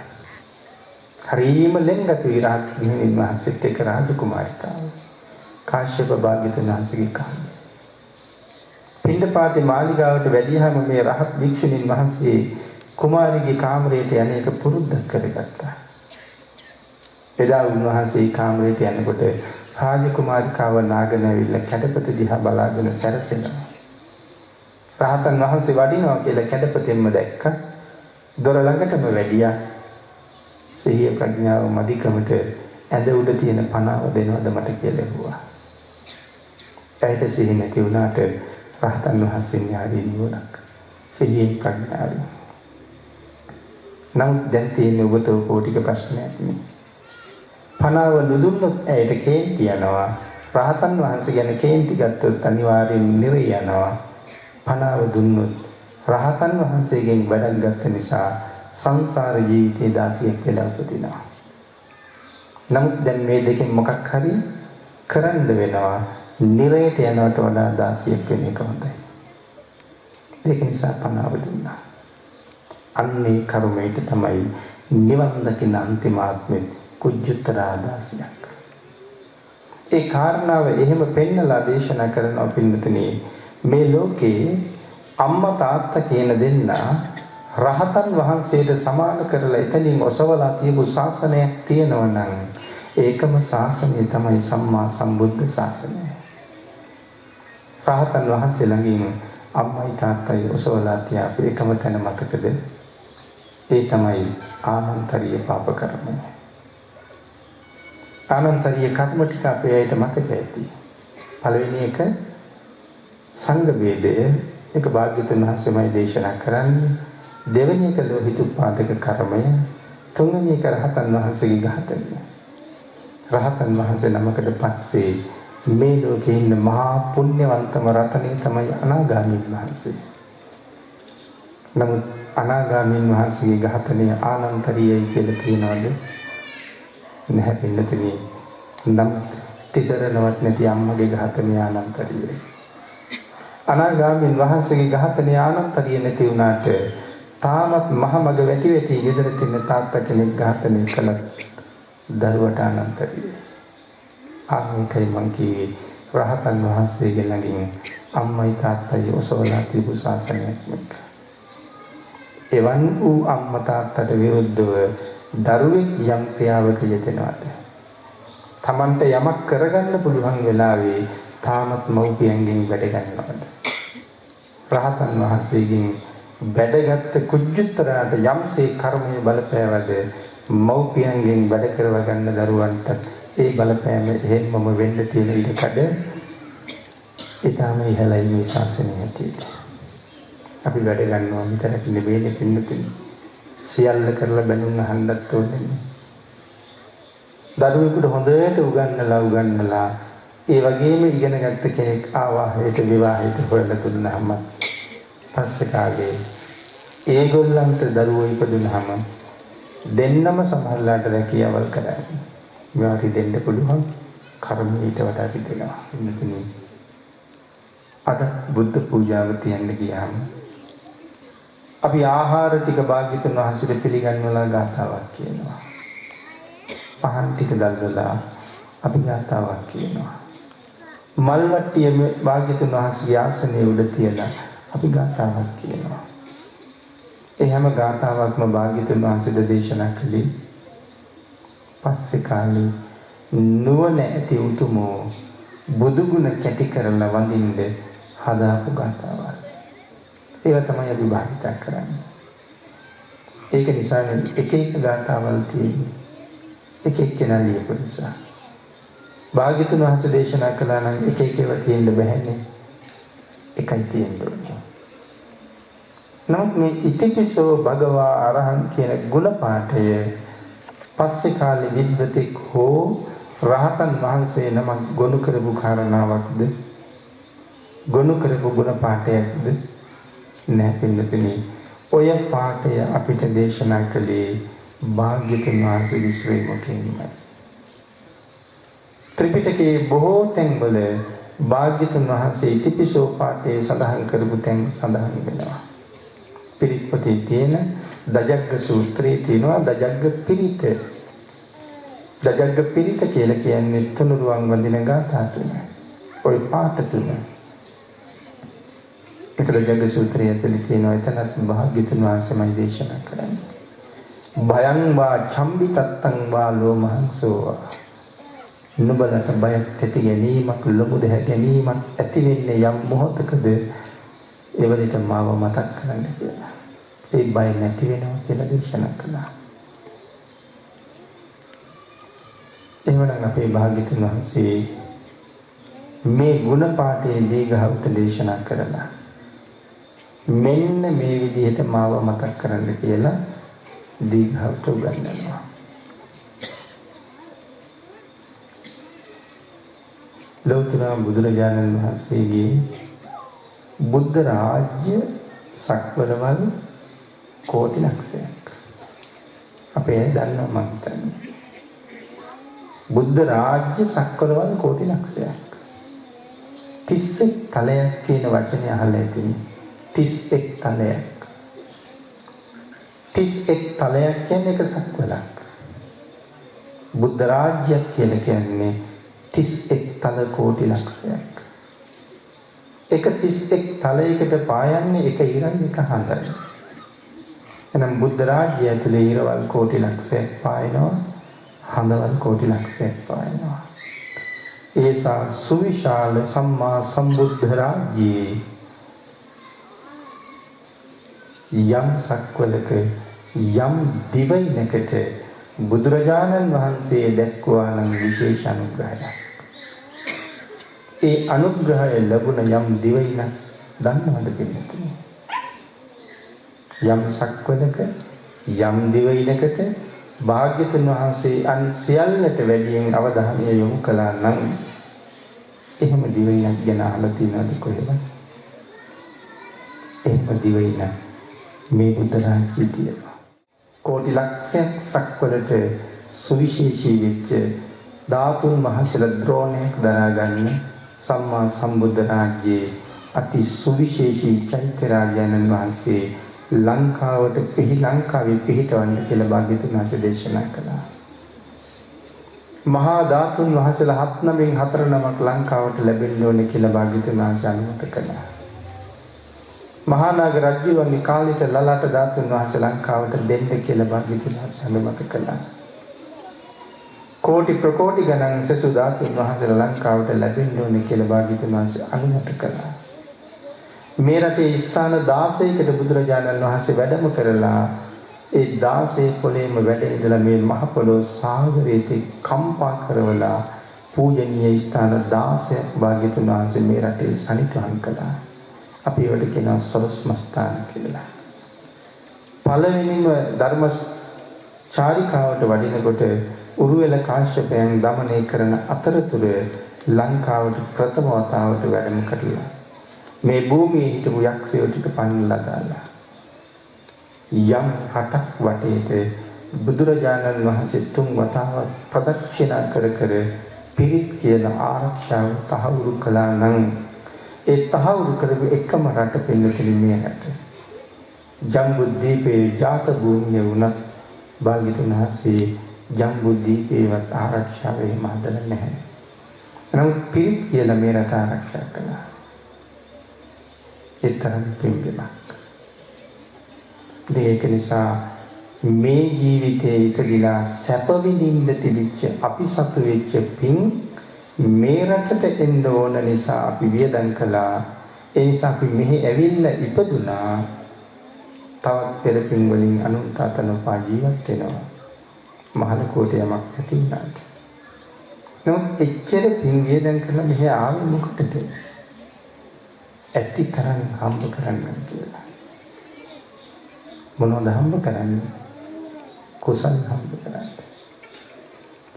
හරිම ලෙන්ගතු විරාත් මෙහෙණින් වහන්සේත් එක්ක රාජකුමාරිකාව. කාශ්‍යප භාග්‍යතුන් වහන්සේගේ කාලේ. පින්ඩපාතේ මාලිගාවට වැඩියහම මේ රහත් භික්ෂුණීන් වහන්සේ කුමාරිගේ කාමරයට යන එක පුරුද්දක් කරගත්තා. එදා උන්වහන්සේ කාමරයට යනකොට රාජකුමාරිකාව නාගෙන ඇවිල්ලා කැඩපත දිහා බලාගෙන සැරසෙනවා. රහතන් වහන්සේ වඩිනවා කියලා කැඩපතෙන්ම දැක්කා. දොර ළඟටම වැඩියා. සිහිය ප්‍රඥාව මදිකමට ඇඳ උඩ තියෙන පනාව දෙනවද මට කියලා ඇහුවා. ඇයිද සිහි නැති වුණාට රහතන් වහන්සේ ඥානී නිවනක්. සිහිය ප්‍රඥාව. නම් දැන් තියෙන ඔබතෝ කෝටික ප්‍රශ්නයක් නේ. පනාව නුදුන්නොත් ඇයට කේන්ති යනවා. රහතන් වහන්සේ ගැන කේන්ති ගත්තොත් අනිවාර්යෙන් නිරේ යනවා. පනාව දුන්නොත් රහතන් වහන්සේගෙන් වැඩක් ගත්ත නිසා සංසාර ජීවිතේ 16ක් වෙලා උපදිනවා. නමුත් දැන් මේ දෙකෙන් මොකක් හරි කරන්න වෙනවා. නිරේට යනවට වඩා 16ක් වෙන එක හොඳයි. ඒක නිසා පනාව දුන්නා. අන්නේ කර්මයට තමයි නිවන් දකින අන්තිම ආත්මෙ කුජුත්තර ආදාසියක්. ඒ කාරණාව එහෙම පෙන්නලා දේශනා කරනවා පින්නතුනි. මේ ලෝකේ අම්මා තාත්තා කියන දෙන්නා රහතන් වහන්සේට සමාන කරලා එතනින් ඔසවලා තියපු ශාසනයක් තියෙනවා නම් ඒකම ශාසනය තමයි සම්මා සම්බුද්ධ ශාසනය. රහතන් වහන්සේ ළඟින් අම්මයි තාත්තයි ඔසවලා තියාපු එකම තැන මතකද? ඒ තමයි ආනන්තරීය පාප කර්මය. ආනන්තරීය කර්ම ටික අපේ ඇයිට මතක ඇති. පළවෙනි එක සංඝ වේදය, ඒක භාග්‍යවතුන් වහන්සේමයි දේශනා කරන්නේ. දෙවෙනි එක ලෝහිතුපාදක කර්මය, තුන්වෙනි එක රහතන් වහන්සේගේ ඝාතනය. රහතන් වහන්සේ නමකට පස්සේ මේ ලෝකේ ඉන්න මහා පුණ්‍යවන්තම රතනේ තමයි අනාගාමී වහන්සේ. නමුත් අනාගාමීන් වහන්සේගේ ඝාතනය ආනන්තරීයයි කියලා කියනවාද? නැහැ පින්නතුනි. නම් තිසරණවත් නැති අම්මගේ ඝාතනය ආනන්තරීයයි. අනාගාමීන් වහන්සේගේ ඝාතනය ආනන්තරීය නැති වුණාට තාමත් මහමග වැටි වැටි ගෙදර තියෙන තාත්තා කෙනෙක් ඝාතනය කළත් දරුවට අනන්තරිය. ආමිකයි මං කියේ රහතන් වහන්සේගේ ළඟින් අම්මයි තාත්තයි ඔසවලා තිබු ශාසනයක් මේක. එවන් වූ අම්මා තාත්තට විරුද්ධව දරුවෙක් යම් ක්‍රියාවක යෙදෙනවාද? Tamanට යමක් කරගන්න පුළුවන් වෙලාවේ තාමත් මව්පියන්ගෙන් වැඩ ගන්නවද? රහතන් වහන්සේගෙන් වැඩගත් කුජුත්තරාට යම්සේ කර්මයේ බලපෑවද මව්පියන්ගෙන් වැඩ කරව ගන්න දරුවන්ට ඒ බලපෑම එහෙමම වෙන්න තියෙන ඉඩකඩ ඊටම ඉහළයි මේ ශාසනය හැටියට. අපි වැඩ ගන්නවා විතරක් නෙවෙයි පින්නතුනි. සියල්ල කරලා බැනුම් අහන්නත් ඕනේ. දරුවෙකුට හොඳට උගන්වලා ඒ වගේම ඉගෙන ගත්ත කෙනෙක් ආවාහයට විවාහයට හොයලා දුන්නාම පස්සේ කාලේ ඒගොල්ලන්ට දරුවෝ ඉපදුනහම දෙන්නම සමහරලාට රැකියාවල් කරන්නේ. මේවාට දෙන්න පුළුවන් කර්ම ඊට වඩා තිබෙනවා. ඉන්නතුනි අද බුද්ධ පූජාව තියන්න ගියාම අපි ආහාර ටික භාග්‍යතුන් වහන්සේට පිළිගන්වලා ගාතාවක් කියනවා. පහන් ටික දැල්වලා අපි ගාතාවක් කියනවා. මල් වට්ටිය භාග්‍යතුන් වහන්සේගේ ආසනයේ උඩ තියලා අපි ගාතාවක් කියනවා. ඒ හැම ගාතාවක්ම භාග්‍යතුන් වහන්සේට දේශනා කළේ පස්සේ කාලේ නුවණ ඇති උතුමෝ බුදු ගුණ කැටි කරලා වඳින්න හදාපු ගාතාවක්. ඒවා තමයි අපි භාවිත කරන්නේ. ඒක නිසා එක එක ගාතාවල් තියෙන්නේ. එක එක කෙනා ලියපු නිසා. භාග්‍යතුන් වහන්සේ දේශනා කළා නම් එක එක ඒවා තියෙන්න බෑනේ. එකයි තියෙන්නේ. නමුත් මේ ඉතිපිසෝ භගවා අරහං කියන ගුණ පාඨය පස්සේ කාලේ විද්වතෙක් හෝ රහතන් වහන්සේ නමක් ගොනු කරපු කාරණාවක්ද ගොනු කරපු ගුණ පාඨයක්ද නැහැ පින්නතුනි. ඔය පාඨය අපිට දේශනා කළේ භාග්‍යතුන් වහන්සේගේ ශ්‍රී මුඛයෙන්මයි. ත්‍රිපිටකයේ බොහෝ තැන්වල භාග්‍යතුන් වහන්සේ ඉතිපිසෝ පාඨයේ සඳහන් කරපු තැන් සඳහන් වෙනවා. පිරිත් පොතේ තියෙන දජග්ග සූත්‍රයේ තියෙනවා දජග්ග පිරිත. දජග්ග පිරිත කියලා කියන්නේ තුනුරුවන් වඳින ගාථා තුන. ඔය පාඨ තුන. ඒක දජග්ග සූත්‍රයේ ඇතුළේ තියෙනවා. එතනත් භාග්‍යතුන් වහන්සේමයි දේශනා කරන්නේ. භයං වා චම්බි තත්තං වා ලෝමහංසෝ. නුඹලට බයක් ඇති ගැනීමක් ලොමු දෙහ ගැනීමක් ඇති වෙන්නේ යම් මොහොතකද එවලට මාව මතක් කරන්න කියලා. ඒ බය නැති වෙනවා කියලා දේශනා කළා. එහෙමනම් අපේ භාග්‍යතුන් වහන්සේ මේ ගුණ පාඨයේ දීඝවට දේශනා කරලා මෙන්න මේ විදිහට මාව මතක් කරන්න කියලා දීඝවට උගන්වනවා. ලෞතර බුදුරජාණන් වහන්සේගේ බුද්ධ රාජ්‍ය සක්වලවල් කෝටි ලක්ෂයක්. අපේ දන්නවා මම හිතන්නේ. බුද්ධ රාජ්‍ය සක්වලවල් කෝටි ලක්ෂයක්. 31 තලයක් කියන වචනේ අහලා ඇතිනේ. 31 තලයක්. 31 තලයක් කියන්නේ එක සක්වලක්. බුද්ධ රාජ්‍ය කියලා කියන්නේ 31 තල කෝටි ලක්ෂයක්. එක 31 තලයකට පායන්නේ එක ඉරයි එක හඳයි. එහෙනම් බුද්ධ රාජ්‍යය ඇතුලේ ඉරවල් කෝටි ලක්ෂයක් පායනවා, හඳවල් කෝටි ලක්ෂයක් පායනවා. ඒසා සුවිශාල සම්මා සම්බුද්ධ රාජ්‍යයේ යම් සක්වලක යම් දිවයිනකට බුදුරජාණන් වහන්සේ දැක්වා නම් විශේෂ අනුග්‍රහයක්. ඒ අනුග්‍රහය ලැබුණ යම් දිවයිනක් දන්නවද පිළිතුරු? යම් සක්වලක යම් දිවයිනකට භාග්‍යතුන් වහන්සේ අන් සියල්ලට වැඩියෙන් අවධානය යොමු කළා නම් එහෙම දිවයිනක් ගැන අහලා තියෙනවද කොහෙවත්? එහෙම දිවයිනක් මේ බුද්ධ රාජ්‍යයේ තියෙනවා. කෝටි ලක්ෂයක් සක්වලට සුවිශේෂී වෙච්ච ධාතුන් වහන්සේලා ද්‍රෝණයක් දරාගන්න සම්මා සම්බුද්ධ රාජ්‍යයේ අති සුවිශේෂී චෛත්‍ය රාජානන් වහන්සේ ලංකාවේ පිහිටවන්න කියලා භාග්‍යතුන් වහන්සේ දේශනා කළා. මහා ධාතුන් වහන්සේලා 7 නමක් ලංකාවට ලැබෙන්න ඕනේ කියලා භාග්‍යතුන් වහන්සේ අනුමත කළා. මහා නාග රජුගේ කාලෙට ලලට ධාතුන් වහන්සේ ලංකාවට දෙන්න කියලා භාග්‍යතුන් වහන්සේ අනුමත කළා. කෝටි ප්‍රකෝටි ගණන් සසු ධාතුන් වහන්සේලා ලංකාවට ලැබෙන්න ඕනේ කියලා භාග්‍යතුන් වහන්සේ අනුමත කළා. මේ රටේ ස්ථාන 16කට බුදුරජාණන් වහන්සේ වැඩම කරලා ඒ 16 පොළේම වැඩ ඉඳලා මේ මහ පොළොව සාගරයේ කම්පා කරවලා පූජනීය ස්ථාන 16ක් භාග්‍යතුන් වහන්සේ මේ රටේ සනිටුහන් කළා. අපි ඒවට කියනවා සොරස් මස්ථාන කියලා. පළවෙනිම ධර්ම චාරිකාවට වඩිනකොට උරුවෙල කාශ්‍යපයන් দমনය කරන අතරතුර ලංකාවට ප්‍රථම වතාවට වැඩම කළා. මේ භූමියේ හිටපු යක්ෂයෝ ටික පන්නලා දාලා යම් හටක් වටේට බුදුරජාණන් වහන්සේ 3 වතාවක් ප්‍රදක්ෂිනා කර කර පිරිත් කියන ආරක්ෂාව තහවුරු කළා නම් ඒ තහවුරු කරපු එකම රට පින්නතුනි මේ රට. ජම්බුද්වීපයේ ජාත භූමිය වුණත් භාග්‍යවතුන් වහන්සේ ජම්බුද්වීපේවත් ආරක්ෂාවේ මහදල නැහැ. නමුත් පිරිත් කියලා මේ රට ආරක්ෂා කළා. ඒ තරම් පින්බිමක්. ඒක නිසා මේ ජීවිතයේ ඉපදිලා සැප විඳින්න තිබිච්ච අපි සතු වෙච්ච පින් මේ රටට එන්න ඕන නිසා අපි වියදම් කළා. ඒ නිසා අපි මෙහි ඇවිල්ලා ඉපදුනා. තවත් පෙර පින් වලින් අනුන්ට අතනපා ජීවත් වෙනවා. මහලකෝට යමක් නැති වුණාට. නමුත් එච්චර පින් වියදම් කරලා මෙහි ආවේ මොකටද? ඇති තරම් හම්බ කරන්න කියලා. මොනවද හම්බ කරන්නේ? කුසල් හම්බ කරන්නේ.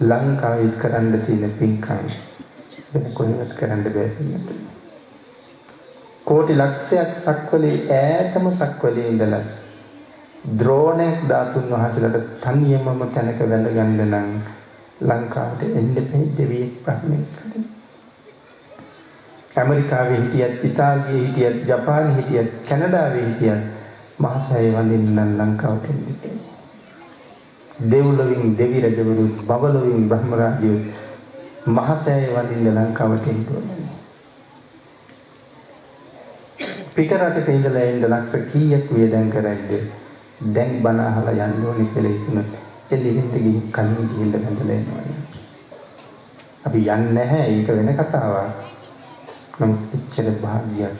ලංකාවේ කරන්න තියෙන පින්කම් වෙන කොහෙවත් කරන්න බැහැ නේද? කෝටි ලක්ෂයක් සක්වලේ ඈතම සක්වලේ ඉඳලා ඩ්‍රෝනයක් ධාතුන් වහන්සේලාට තනියමම තැනක වැඳ ගන්න නම් ලංකාවට එන්න බැහැ දෙවියෙක් ප්‍රශ්නයක්. ඇමරිකාවේ හිටියත්, ඉතාලියේ හිටියත්, ජපානයේ හිටියත්, කැනඩාවේ හිටියත් මහසෑය වඳින්න නම් ලංකාවට එන්න බැහැ. දෙව්ලොවින් දෙවි රජවරු, බබලොවින් බ්‍රහ්ම රාජ්‍යෝ මහසෑය වඳින්න ලංකාවට එන්න ඕනේ. පිට රටක ඉඳලා එන්න ලක්ෂ කීයක් වියදම් කරන්නේ දැන් බණ අහලා යන්න ඕනේ කියලා හිතුනොත් එළියෙන්ද ගිහින් කලින් ගිහින් බඳලා එනවා. අපි යන්නේ නැහැ, ඒක වෙන කතාවක්. නමුත් ඉච්ඡර භාග්‍යයක්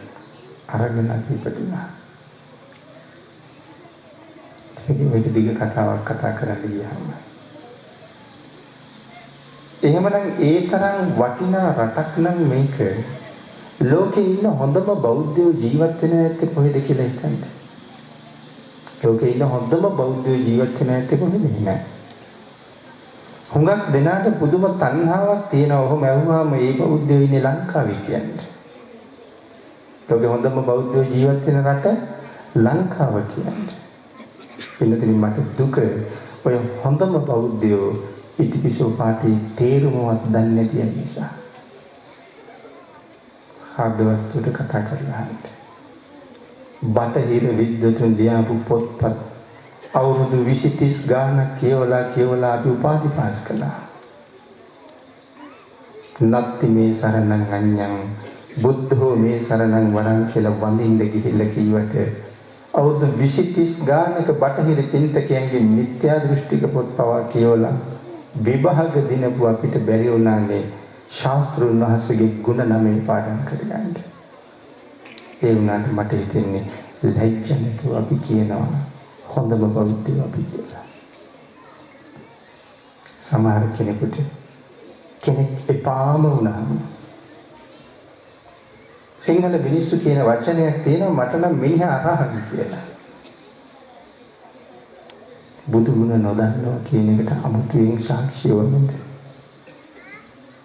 අරගෙන අපි ඉපදුනා. මේක දිග කතාවක් කතා කරන්න ගියාම. එහෙමනම් ඒ තරම් වටිනා රටක් නම් මේක. ලෝකේ ඉන්න හොඳම බෞද්ධයෝ ජීවත් වෙන ඇත්තේ කොහෙද කියලා හිතන්න. ලෝකේ ඉන්න හොඳම බෞද්ධයෝ ජීවත් වෙන ඇත්තේ කොහෙද නෑ. හුඟක් දෙනාට පුදුම තණ්හාවක් තියෙනවා. ඔහොම ඇහුවාම ඒ බෞද්ධයෝ ඉන්නේ ලංකාවේ කියන්නේ. ලෝකේ හොඳම බෞද්ධයෝ ජීවත් වෙන රට ලංකාව කියන්නේ. එන්නතින් මට දුක ඔය හොඳම බෞද්ධයෝ ඉතිපිසෝ පාටි තේරුමවත් දන්නේ නැති නිසා. ආදවස්තුට කතා කරලා බටහිර විද්වතුන් ලියාපු පොත්පත් අවුරුදු 20-30 ගානක් කියවලා අපි උපාධි පාස් කළා. නත්ති මේ සරණං අඤ්ඤං බුද්ධෝ මේ සරණං වරං කියලා වඳින්න ගිහිල්ලා කිව්වට අවුරුදු 20-30 ගානක බටහිර චින්තකයන්ගේ මිත්‍යා දෘෂ්ටික පොත් පවා කියවලා විභාග දිනපු අපිට බැරි වුණානේ ශාස්ත්‍රුන් වහන්සේගේ ගුණ නමේ පාඩම් කරගන්න. ඒ වුණාට මට හිතෙන්නේ ලැජ්ජ නැතුව අපි කියනවා හොඳම බෞද්ධයෝ අපි කියලා. සමහර කෙනෙකුට කෙනෙක් එපාම වුණාම සිංහල මිනිස්සු කියන වචනයක් තියෙනවා මට නම් මිනිහා අරහන් කියලා. බුදු ගුණ නොදන්නවා කියන එකට අමුතුවෙන් සාක්ෂි වුණොත්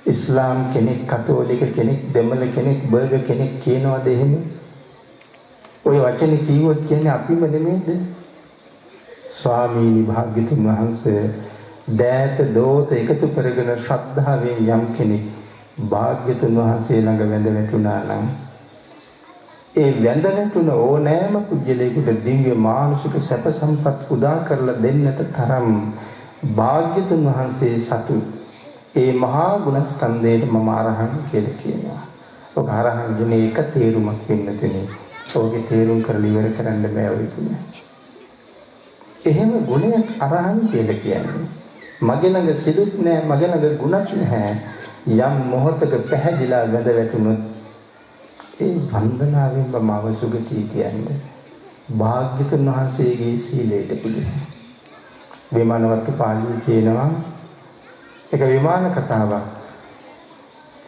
ඉස්ලාම් කෙනෙක්, කතෝලික කෙනෙක්, දෙමළ කෙනෙක්, බර්ගර් කෙනෙක් කියනවාද එහෙම? ඔය වචනේ කිව්වොත් කියන්නේ අපිම නෙමෙයිද? ස්වාමීනි භාග්‍යතුන් වහන්සේ දෑත දෝත එකතු කරගෙන ශ්‍රද්ධාවෙන් යම් කෙනෙක් භාග්‍යතුන් වහන්සේ ළඟ වැඳ වැටුණා නම් ඒ වැඳ වැටුණ ඕනෑම පුජ්‍යලයකට දිව්‍ය මානුෂික සැප සම්පත් උදා කරලා දෙන්නට තරම් භාග්‍යතුන් වහන්සේ සතු ඒ මහා ගුණස්කන්ධයට මම අරහන් කියලා කියනවා. ඔක අරහන් කියන්නේ එක තේරුමක් වෙන්න තියෙන්නේ. ඔගේ තේරුම් කරලා ඉවර කරන්න බෑ ඔය කියන්නේ. එහෙම ගුණයක් අරහන් කියලා කියන්නේ. මගේ ළඟ සිදුත් නෑ, මගේ ළඟ ගුණත් නැහැ. යම් මොහොතක පැහැදිලා වැඳ වැටුනොත් ඒ වන්දනාවෙන් මම සුගතිය කියන්නේ භාග්‍යතුන් වහන්සේගේ සීලයට පිළිගන්න. විමානවත් පාළියේ කියනවා එක විමාන කතාවක්.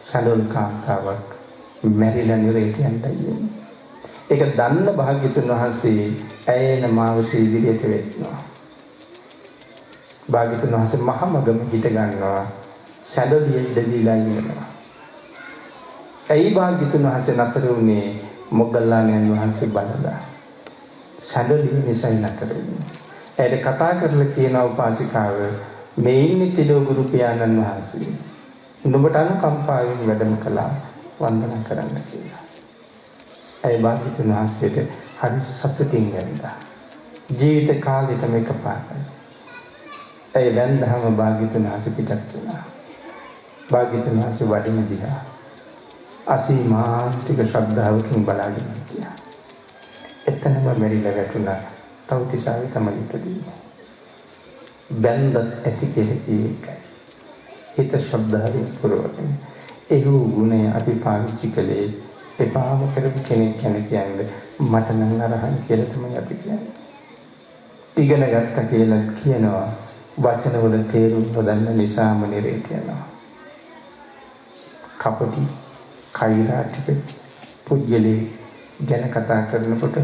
සඩොල් කාන්තාවක් මැරිලා නිරේට යන්නයි. ඒක දන්න භාග්‍යතුන් වහන්සේ ඇයන මාවත ඉදිරියට වෙනවා. භාග්‍යතුන් වහන්සේ මහමගම හිට ගන්නවා. සැඬලිය ඉඳ දීලා ඉන්නවා. ඇයි භාග්‍යතුන් වහන්සේ නතර වුණේ? මොග්ගල්ලාණන් වහන්සේ බලලා. සැඬලිය නිසා නතර වුණේ. ඇයට කතා කරලා කියන උපාසිකාව මේ ඉන්නේ තිලෝගුරු පියාණන් වහන්සේ. නුඹට අනුකම්පාවෙන් වැඩම කළා වන්දනා කරන්න කියලා. ඇයි භාග්‍යතුන් වහන්සේට හරි සතුටින් වැඳා. ජීවිත කාලෙටම එකපාරයි. ඇයි වැඳහම භාග්‍යතුන් වහන්සේ පිටත් වුණා. භාග්‍යතුන් වහන්සේ වඩින දිහා අසීමාන්තික ශ්‍රද්ධාවකින් බලාගෙන හිටියා. එතනම මෙරිලා වැටුණා. තවතිසාවේ තමයි ඉපදී. බැන්දත් ඇති කෙලෙකයි. හිත ශ්‍රද්ධාවෙන් පුරවගෙන. ඒ ගුණය අපි පාවිච්චි කළේ එපාම කරපු කෙනෙක් කියන්නේ මට නම් අරහන් කියලා තමයි අපි කියන්නේ. ඉගෙන ගත්ත කියලා කියනවා වචන වල තේරුම් නොදන්න නිසාම නිරේ කියනවා. කපටි කෛරාටික පුජ්‍යලේ ගැන කතා කරනකොට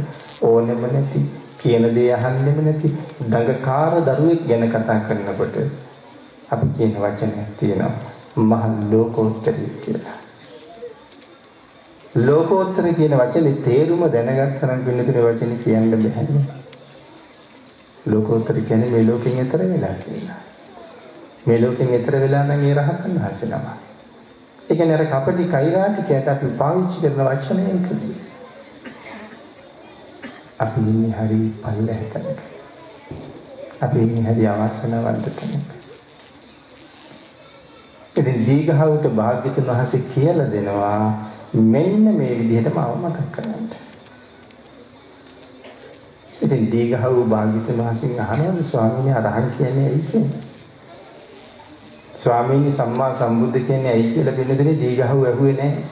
ඕනෙම නැති කියන දේ අහන්නෙම නැති දඟකාර දරුවෙක් ගැන කතා කරනකොට අපි කියන වචනයක් තියෙනවා මහ ලෝකෝත්තරී කියලා. ලෝකෝත්තර කියන වචනේ තේරුම දැනගත්ත නම් වෙනතුනේ වචනේ කියන්න බැහැ. ලෝකෝත්තර කියන්නේ මේ ලෝකෙන් එතර වෙලා කියලා. මේ ලෝකෙන් එතර වෙලා නම් ඒ රහතන් වහන්සේ නම. ඒ කියන්නේ අර කපටි කෛරාටිකයට අපි පාවිච්චි කරන වචනේ ඒකදී. අපි ඉන්නේ හරි පල්ලෙහාට. අපි ඉන්නේ හරි අවසනවන්ත කෙනෙක්. ඉතින් දීඝහවට භාග්‍යතුන් වහන්සේ කියලා දෙනවා මෙන්න මේ විදිහටම අවමතක් කරන්න. ඉතින් දීඝහව භාග්‍යතුන් වහන්සේ අහනවා ස්වාමීනි අරහන් කියන්නේ ඇයි කියන්නේ? ස්වාමීනි සම්මා සම්බුද්ධ කියන්නේ ඇයි කියලා වෙනදෙනේ දීඝහව ඇහුවේ නැහැ.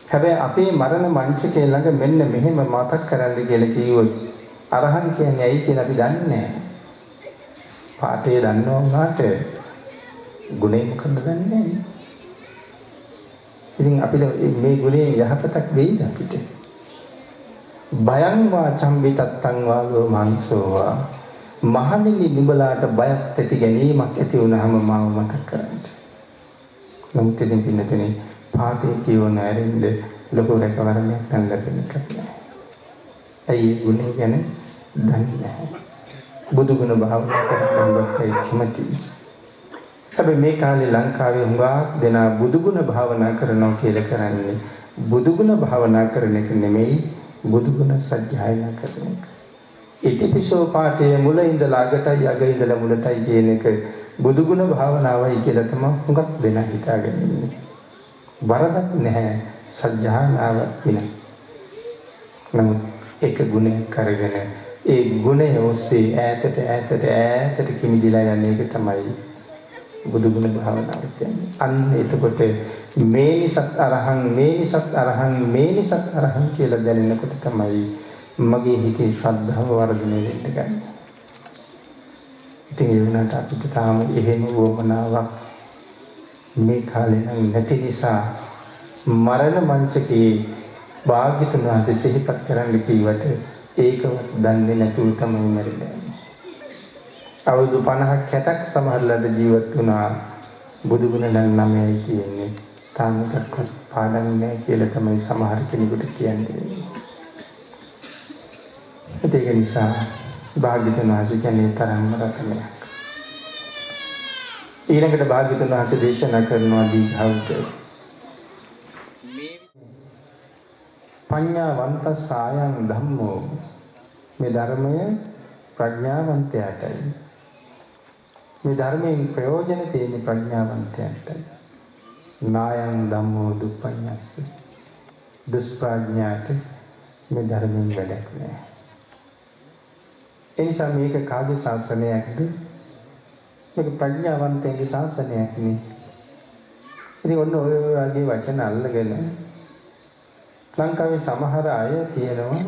හැබැයි අපේ මරණ මංචකේ ළඟ මෙන්න මෙහෙම මතක් කරන්න කියලා කිව්වොත් අරහන් කියන්නේ ඇයි කියලා අපි දන්නේ නැහැ. පාඨය දන්නව වුණාට ගුණේ මොකක්ද දන්නේ නැහැ. ඉතින් අපිට මේ ගුණේ යහපතක් වෙයිද අපිට? බයං වාචම් විතත්තං වාගෝ මංසෝවා මහණෙනි නුඹලාට බයක් ඇති ගැනීමක් ඇති වුණාම මාව මතක් කරගන්න. නමුත් ඉතින් පින්නතනේ පාඨය කියවන ඇරෙන්න ලොකු රැකවරණයක් ගන්න ලැබෙන එකක් නෑ. ඇයි ඒ ගුණය ගැන දන්නේ නැහැ. බුදු ගුණ භාවනා කරනකොට කැමතියි. හැබැයි මේ කාලේ ලංකාවේ හුඟා දෙනා බුදු ගුණ භාවනා කරනවා කියලා කරන්නේ බුදු ගුණ භාවනා කරන එක නෙමෙයි බුදු ගුණ සත්‍යයනා කරන එක. ඉතිපිසෝ පාඨයේ මුල ඉඳලා අගටයි අග ඉඳලා මුලටයි කියන එක බුදු ගුණ භාවනාවයි කියලා තමයි හුඟක් දෙනා හිතාගෙන ඉන්නේ. වරදක් නැහැ සත්‍යයනාව වින. නමුත් එක ගුණයක් කරගෙන ඒ ගුණය ඔස්සේ ඈතට කිමිදිලා යන එක තමයි බුදු ගුණ භාවනාව කියන්නේ. අන්න එතකොට මේ නිසත් අරහං කියලා දැනෙනකොට තමයි මගේ හිතේ ශ්‍රද්ධාව වර්ධනය වෙන්න ගන්නේ. ඉතින් ඒ වුණාට අපිට තාම එහෙම වමනාවක් මේ කාලේ නම් නැති නිසා මරණ මංචකේ භාග්‍යතුන් වහන්සේ සිහිපත් කරන්න කිව්වට ඒකවත් දන්නේ නැතුව තමයි මැරෙන්නේ. අවුරුදු 50ක් 60ක් සමහරලාට ජීවත් වුණා බුදු ගුණ නම් 9යි කියන්නේ තාමකට පාඩම් නැහැ කියලා තමයි සමහර කෙනෙකුට කියන්නේ. ඒක නිසා භාග්‍යතුන් වහන්සේ කියන්නේ තරම්ම රතනයක්. ඊළඟට භාග්‍යතුන් වහන්සේ දේශනා කරනවා දීඝවට පඤ්ඤාවන්ත සායං ධම්මෝ මේ ධර්මය ප්‍රඥාවන්තයාටයි. මේ ධර්මයෙන් ප්‍රයෝජන තියෙන ප්‍රඥාවන්තයන්ටයි. නායං ධම්මෝ දුප්පඤ්ඤස්ස දුෂ්ප්‍රඥාට මේ ධර්මයෙන් වැඩක් නැහැ. ඒ නිසා මේක කාගේ ශාසනයක්ද? මේක ප්‍රඥාවන්තයන්ගේ ශාසනයක් නේ. ඉතින් ඔන්න ඔය වගේ වචන අල්ලගෙන ලංකාවේ සමහර අය කියනවා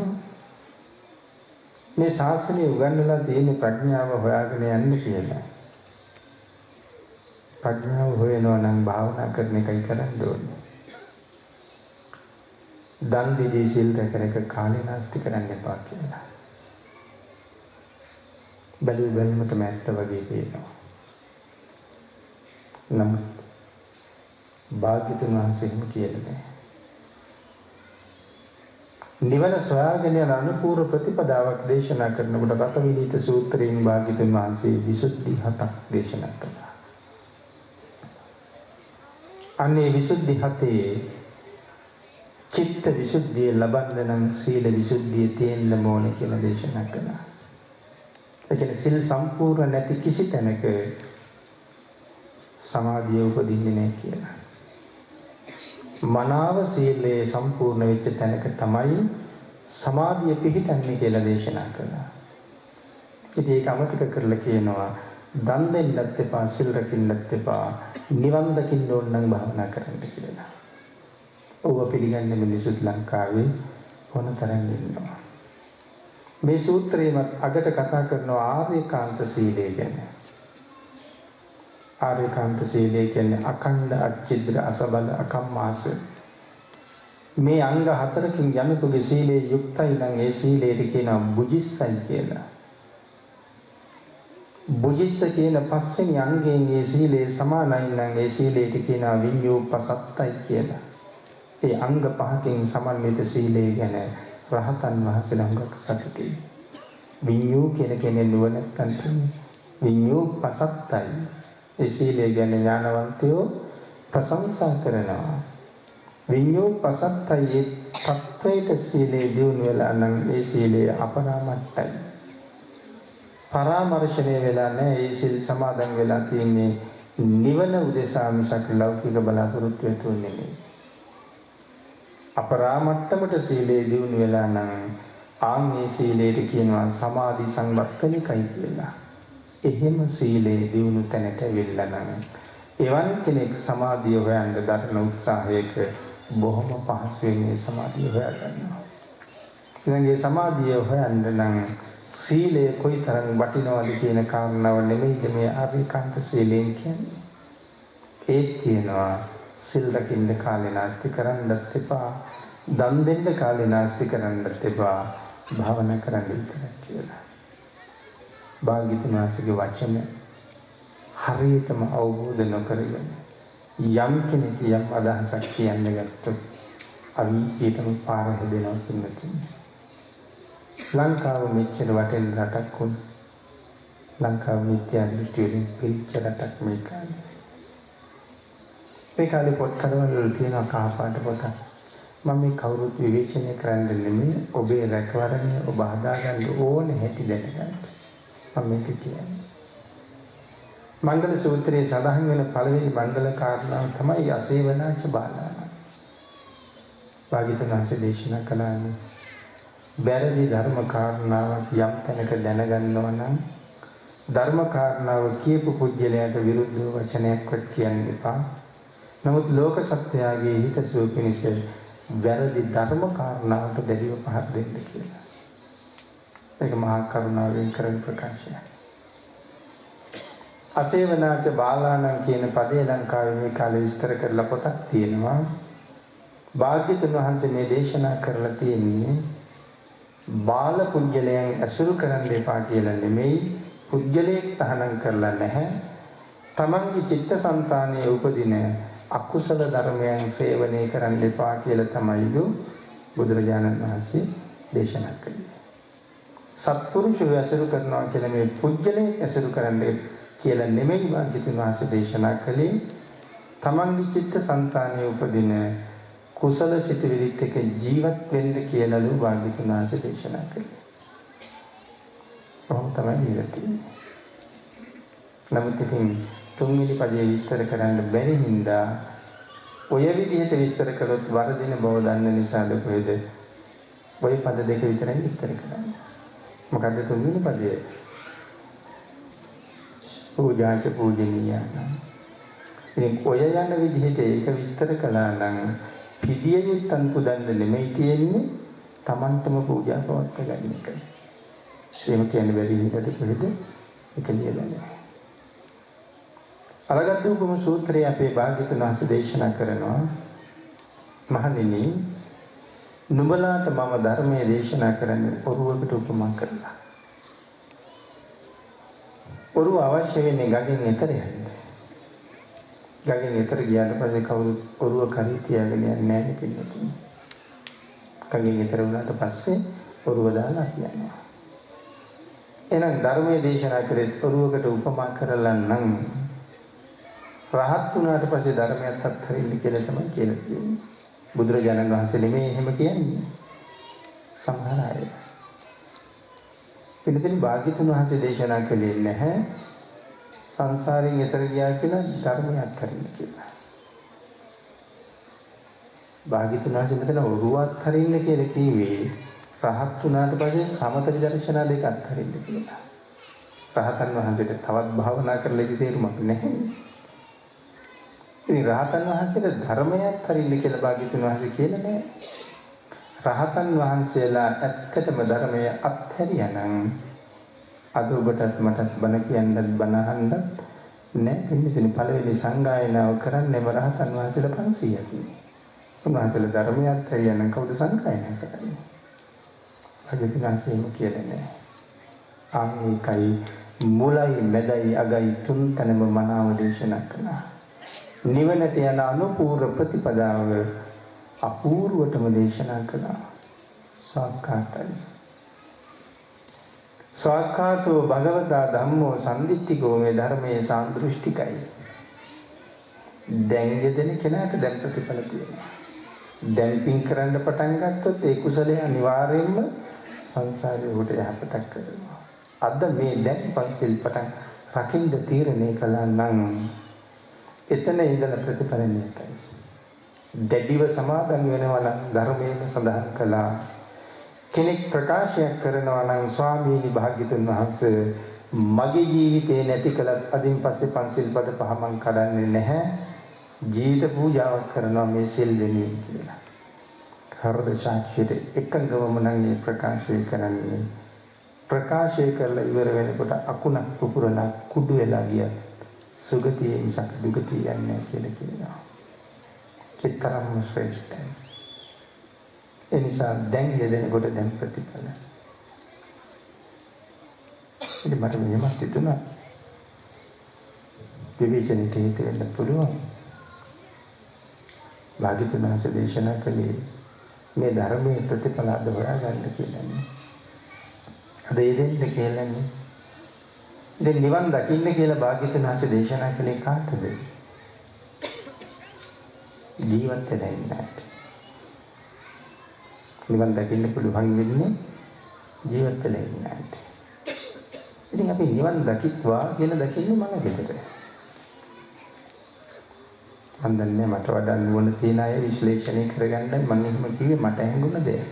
මේ ශාසනය උගන්වලා තියෙන ප්‍රඥාව හොයාගෙන යන්න කියලා. ප්‍රඥාව හොයනවා නම් භාවනා කරන එකයි කරන්න ඕනේ. දන් දීදී සිල් රැක කාලේ නාස්ති කරන්න එපා කියලා. බැලු බැලමට මැත්ත වගේ පේනවා. නම් භාග්‍යතුන් වහන්සේ කියලා නෑ. නිවන සොයාගෙන යන අනුපූර්ව ප්‍රතිපදාවක් දේශනා කරනකොට රතවිනීත සූත්‍රයෙන් භාග්‍යතුන් වහන්සේ විසුද්ධි 7ක් දේශනා කළා. අනේ විසුද්ධි 7 චිත්ත විසුද්ධිය ලබන්න නම් සීල විසුද්ධිය තියෙන්න ඕනේ කියලා දේශනා කළා. ඒ කියන්නේ සිල් සම්පූර්ණ නැති කිසි තැනක සමාධිය උපදින්නේ නැහැ කියලා. මනාව සීලේ සම්පූර්ණ වෙච්ච තැනක තමයි සමාධිය පිහිටන්නේ කියලා දේශනා කළා. ඉතින් ඒක අමතක කරලා කියනවා දන් දෙන්නත් එපා, සිල් රකින්නත් එපා, නිවන් දකින්න ඕන නම් භාවනා කරන්න කියලා. ඔව පිළිගන්නේ මිනිසුත් ලංකාවේ මොනතරම් ඉන්නවා. මේ සූත්‍රයේම අගට කතා කරනවා ආර්යකාන්ත සීලය ගැන. ආර්යකාන්ත සීලය කියන්නේ අඛණ්ඩ අච්චිද්‍ර අසබල අකම්මාස. මේ අංග 4කින් යමෙකුගේ සීලේ යුක්තයි නම් ඒ සීලයට කියනවා බුජිස්සයි කියලා. බුජිස්ස කියන පස්වෙනි අංගයෙන් ඒ සීලේ සමානයි නම් ඒ සීලයට කියනවා විඤ්ඤූපසත්තයි කියලා. ඒ අංග 5කින් සමන්විත සීලය ගැන රහතන් වහන්සේලා හුඟක් සතුටුයි. විඤ්ඤූ කියන කෙනේ නුවණක් විඤ්ඤූපසත්තයි. ඒ සීලය ගැන ඥානවන්තයෝ ප්‍රශංසා කරනවා. විඤ්ඤූපසත්තයි තත්වයට සීලේ දියුණු වෙලා නම් ඒ සීලය අපරාමත්තයි. පරාමර්ශණය වෙලා නැහැ. ඒ සීල් සමාදන් වෙලා තියෙන්නේ නිවන උදෙසා මිසක් ලෞකික බලාපොරොත්තු වෙතු නෙමෙයි. අපරාමට්ටමට සීලේ දියුණු වෙලා නම් ආන්ගේ සීලයට කියනවා සමාධි සංවත්තනිකයි කියලා. එහෙම සීලේ දියුණු තැනට වෙල්ලා නම් එවන් කෙනෙක් සමාධිය හොයන්න දරන උත්සාහයක බොහොම පහසුවෙන් මේ සමාධිය හොයා ගන්නවා. ඊළඟේ සමාධිය හොයන්න නම් සීලය කොයිතරම් වටිනවද කියන කාරණාව නෙමෙයි මේ ආර්යකාන්ත සීලෙන් කියන්නේ. ඒත් කියනවා සිල් රකින්න කාලේ නාස්ති කරන්නත් එපා, දන් දෙන්න කාලේ නාස්ති කරන්නත් එපා, භාවනා කරන්න විතරක් කියලා. භාග්‍යතුන් වහන්සේගේ වචන හරියටම අවබෝධ නොකරගෙන යම් කෙනෙක් යම් අදහසක් කියන්න ගත්තොත් අවිහිතම පාර හැදෙනවා කියන්නේ. ලංකාව මෙච්චර වටින රටක් වුණ ලංකාව මිත්‍යා දෘෂ්ටි වලින් පිළිච්ච රටක් මේ කාලේ. මේ කාලේ පොත් කඩවල වල තියෙන කහපාට පොත. මම මේ කවුරුත් විවේචනය කරන්න නෙමෙයි, ඔබේ රැකවරණය ඔබ හදාගන්න ඕනේ හැටි දැනගන්න. මම මේක කියන්නේ. මංගල සූත්‍රයේ සඳහන් වෙන පළවෙනි මංගල කාරණාව තමයි අසේවනාච බාලාන. භාග්‍යවතුන් වහන්සේ දේශනා කළානේ බැරදි ධර්ම කාරණාවක් යම් තැනක දැනගන්නවා නම් ධර්ම කාරණාව කියපු පුජ්‍යලයට විරුද්ධ වචනයක්වත් කියන්න එපා. නමුත් ලෝක සත්‍යයේ හිතසුව පිණිස වැරදි ධර්ම කාරණාවට දැඩිව පහර දෙන්න කියලා. ඒක මහා කරුණාවෙන් කරන ප්‍රකාශයක්. අසේවනාච බාලාණන් කියන පදේ ලංකාවේ මේ කාලේ විස්තර කරලා පොතක් තියෙනවා. භාග්‍යවතුන් වහන්සේ මේ දේශනා කරලා තියෙන්නේ බාල පුජ්‍යලයන් අසුරු කරන්න එපා කියලා නෙමෙයි, පුජ්‍යලයක් තහනම් කරලා නැහැ. තමන්ගේ චිත්තසංතානයේ උපදින අකුසල ධර්මයන් සේවනය කරන්න එපා කියලා තමයි බුදුරජාණන් වහන්සේ දේශනා කළේ. සත්පුරුෂය ඇසුරු කරනවා කියලා මේ පුජ්‍යලයක් ඇසුරු කරන්න කියලා නෙමෙයි භාග්‍යවතුන් වහන්සේ දේශනා කළේ. තමන්ගේ චිත්තසංතානයේ උපදින කුසල සිතුවිලිත් එක්ක ජීවත් වෙන්න කියලාලු භාග්‍යවතුන් වහන්සේ දේශනා කළේ. කොහොම තමයි ජීවත් වෙන්නේ. නමුත් ඉතින් තුන්වෙනි පදේ විස්තර කරන්න බැරි හින්දා ඔය විදිහට විස්තර කළොත් වරදින බව දන්න නිසාද කොහෙද ඔය පද දෙක විතරයි විස්තර කරන්නේ. මොකද්ද තුන්වෙනි පදය? පූජාච පූජනීය. ඉතින් ඔය යන විදිහට ඒක විස්තර කළා නම් පිළිය යුත්තන් පුදන්න නෙමෙයි තියෙන්නේ, Tamanටම පූජා පවත්වා ගන්න එකයි. එහෙම කියන්නේ බැරි හිතට කොහෙද ඒක ලියලා නැහැ. අලගද්දූපම සූත්‍රයේ අපේ භාග්‍යවතුන් වහන්සේ දේශනා කරනවා, මහණෙනි නුඹලාට මම ධර්මයේ දේශනා කරන්නේ ඔරුවකට උපමා කරලා. ඔරුව අවශ්‍ය වෙන්නේ ගඟෙන් එතර යන්න. ගඟෙන් එතර ගියාට පස්සේ කවුරුත් ඔරුව කරේ තියාගෙන යන්නේ නැහැ පිළිතුරු. ගඟෙන් එතර වුණාට පස්සේ ඔරුව දාලා යනවා. එහෙනම් ධර්මයේ දේශනා කරේ ඔරුවකට උපමා කරලා නම් රහත් වුණාට පස්සේ ධර්මයත් අත්හරින්න කියලා තමයි කියලා තියෙන්නේ. බුදුරජාණන් වහන්සේ නෙමෙයි එහෙම කියන්නේ. සමහර අය. පිළිතුරු භාග්‍යතුන් වහන්සේ දේශනා කළේ නැහැ සංසාරයෙන් එතර ගියා කියලා ධර්මය අත්හරින්න කියලා. භාග්‍යතුන් වහන්සේ මෙතන ඔරුව අත්හරින්න කියලා කිව්වේ රහත් වුණාට පස්සේ සමතර දර්ශන දෙක අත්හරින්න කියලා. රහතන් වහන්සේට තවත් භාවනා කරලා ඉති තේරුමක් නැහැ. ඉතින් රහතන් වහන්සේට ධර්මයක් හරින්න කියලා භාග්‍යතුන් වහන්සේ කියලා නෑ. රහතන් වහන්සේලා ඇත්තටම ධර්මයේ අත්හැරියානම් අද ඔබටත් මටත් බණ කියන්නත් බණ අහන්නත් නෑ. ඉතින් පළවෙනි සංගායනාව කරන්නේම රහතන් වහන්සේලා 500ක්. උන්වහන්සේලා ධර්මයේ අත්හැරියානම් කවුද සංගායනා කරන්නේ? භාග්‍යතුන් වහන්සේම කියලා නෑ. ආනිකයි මුලයි මැදයි අගයි තුන් තැනම මනාව දේශනා කළා. නිවනට යන අනුපූර්ව ප්‍රතිපදාව අපූර්වටම දේශනා කළා. සාක්කාතයි. සාක්කාතෝ භගවතා ධම්මෝ සම්දිත්තිකෝ මේ ධර්මයේ සාන්දෘෂ්ටිකයි. දැන් යෙදෙන කෙනාට දැන් ප්‍රතිඵල තියෙනවා. දැන් පින් කරන්න පටන් ගත්තොත් ඒ කුසලයේ අනිවාර්යයෙන්ම සංසාරේ උඩ යහපතක් කරනවා. අද මේ දැන් පන්සිල් පටන් රකින්න තීරණය කළා නම් එතන ඉඳලා ප්‍රතිඵල නියතයි. දැඩිව සමාදන් වෙනවා නම් ධර්මයෙන් සඳහන් කළා. කෙනෙක් ප්‍රකාශයක් කරනවා නම් ස්වාමීනි භාග්‍යතුන් වහන්සේ මගේ ජීවිතේ නැති කළත් අදින් පස්සේ පන්සිල් පද පහ මං කඩන්නේ නැහැ. ජීවිත පූජාවක් කරනවා මේ සිල් වෙනුවෙන් කියලා. හෘද සාක්ෂියට එකඟවම නම් මේ ප්‍රකාශය කරන්නේ. ප්‍රකාශය කරලා ඉවර වෙනකොට අකුණක් පුපුරලා කුඩු වෙලා ගියා. සුගතියේ මිසක් දුගතිය යන්නේ කියලා කියනවා. චිත්තරම් ශ්‍රේෂ්ඨයි. එනිසා දැන් යෙදෙනකොට දැන් ප්‍රතිඵල. ඉතින් මට මෙහෙමත් හිතුණා. විවේචනයට හේතු වෙන්න පුළුවන්. භාග්‍යතුන් වහන්සේ දේශනා කළේ මේ ධර්මයේ ප්‍රතිඵල අද හොයාගන්න කියලා. අද ඒ දෙන්න කියලානේ. දැන් නිවන් දකින්න කියලා භාග්‍යතුන් වහන්සේ දේශනා කළේ කාටද? ජීවත් වෙලා ඉන්නට. නිවන් දකින්න පුළුවන් වෙන්නේ ජීවත් වෙලා ඉන්නට. ඉතින් අපි නිවන් දකිත්වා කියලා දකින්නේ මම ගෙදර. මම දන්නේ මට වඩා නුවණ තියෙන අය විශ්ලේෂණය කරගන්න මම එහෙම කිව්වේ මට හැඟුණ දෙයක්.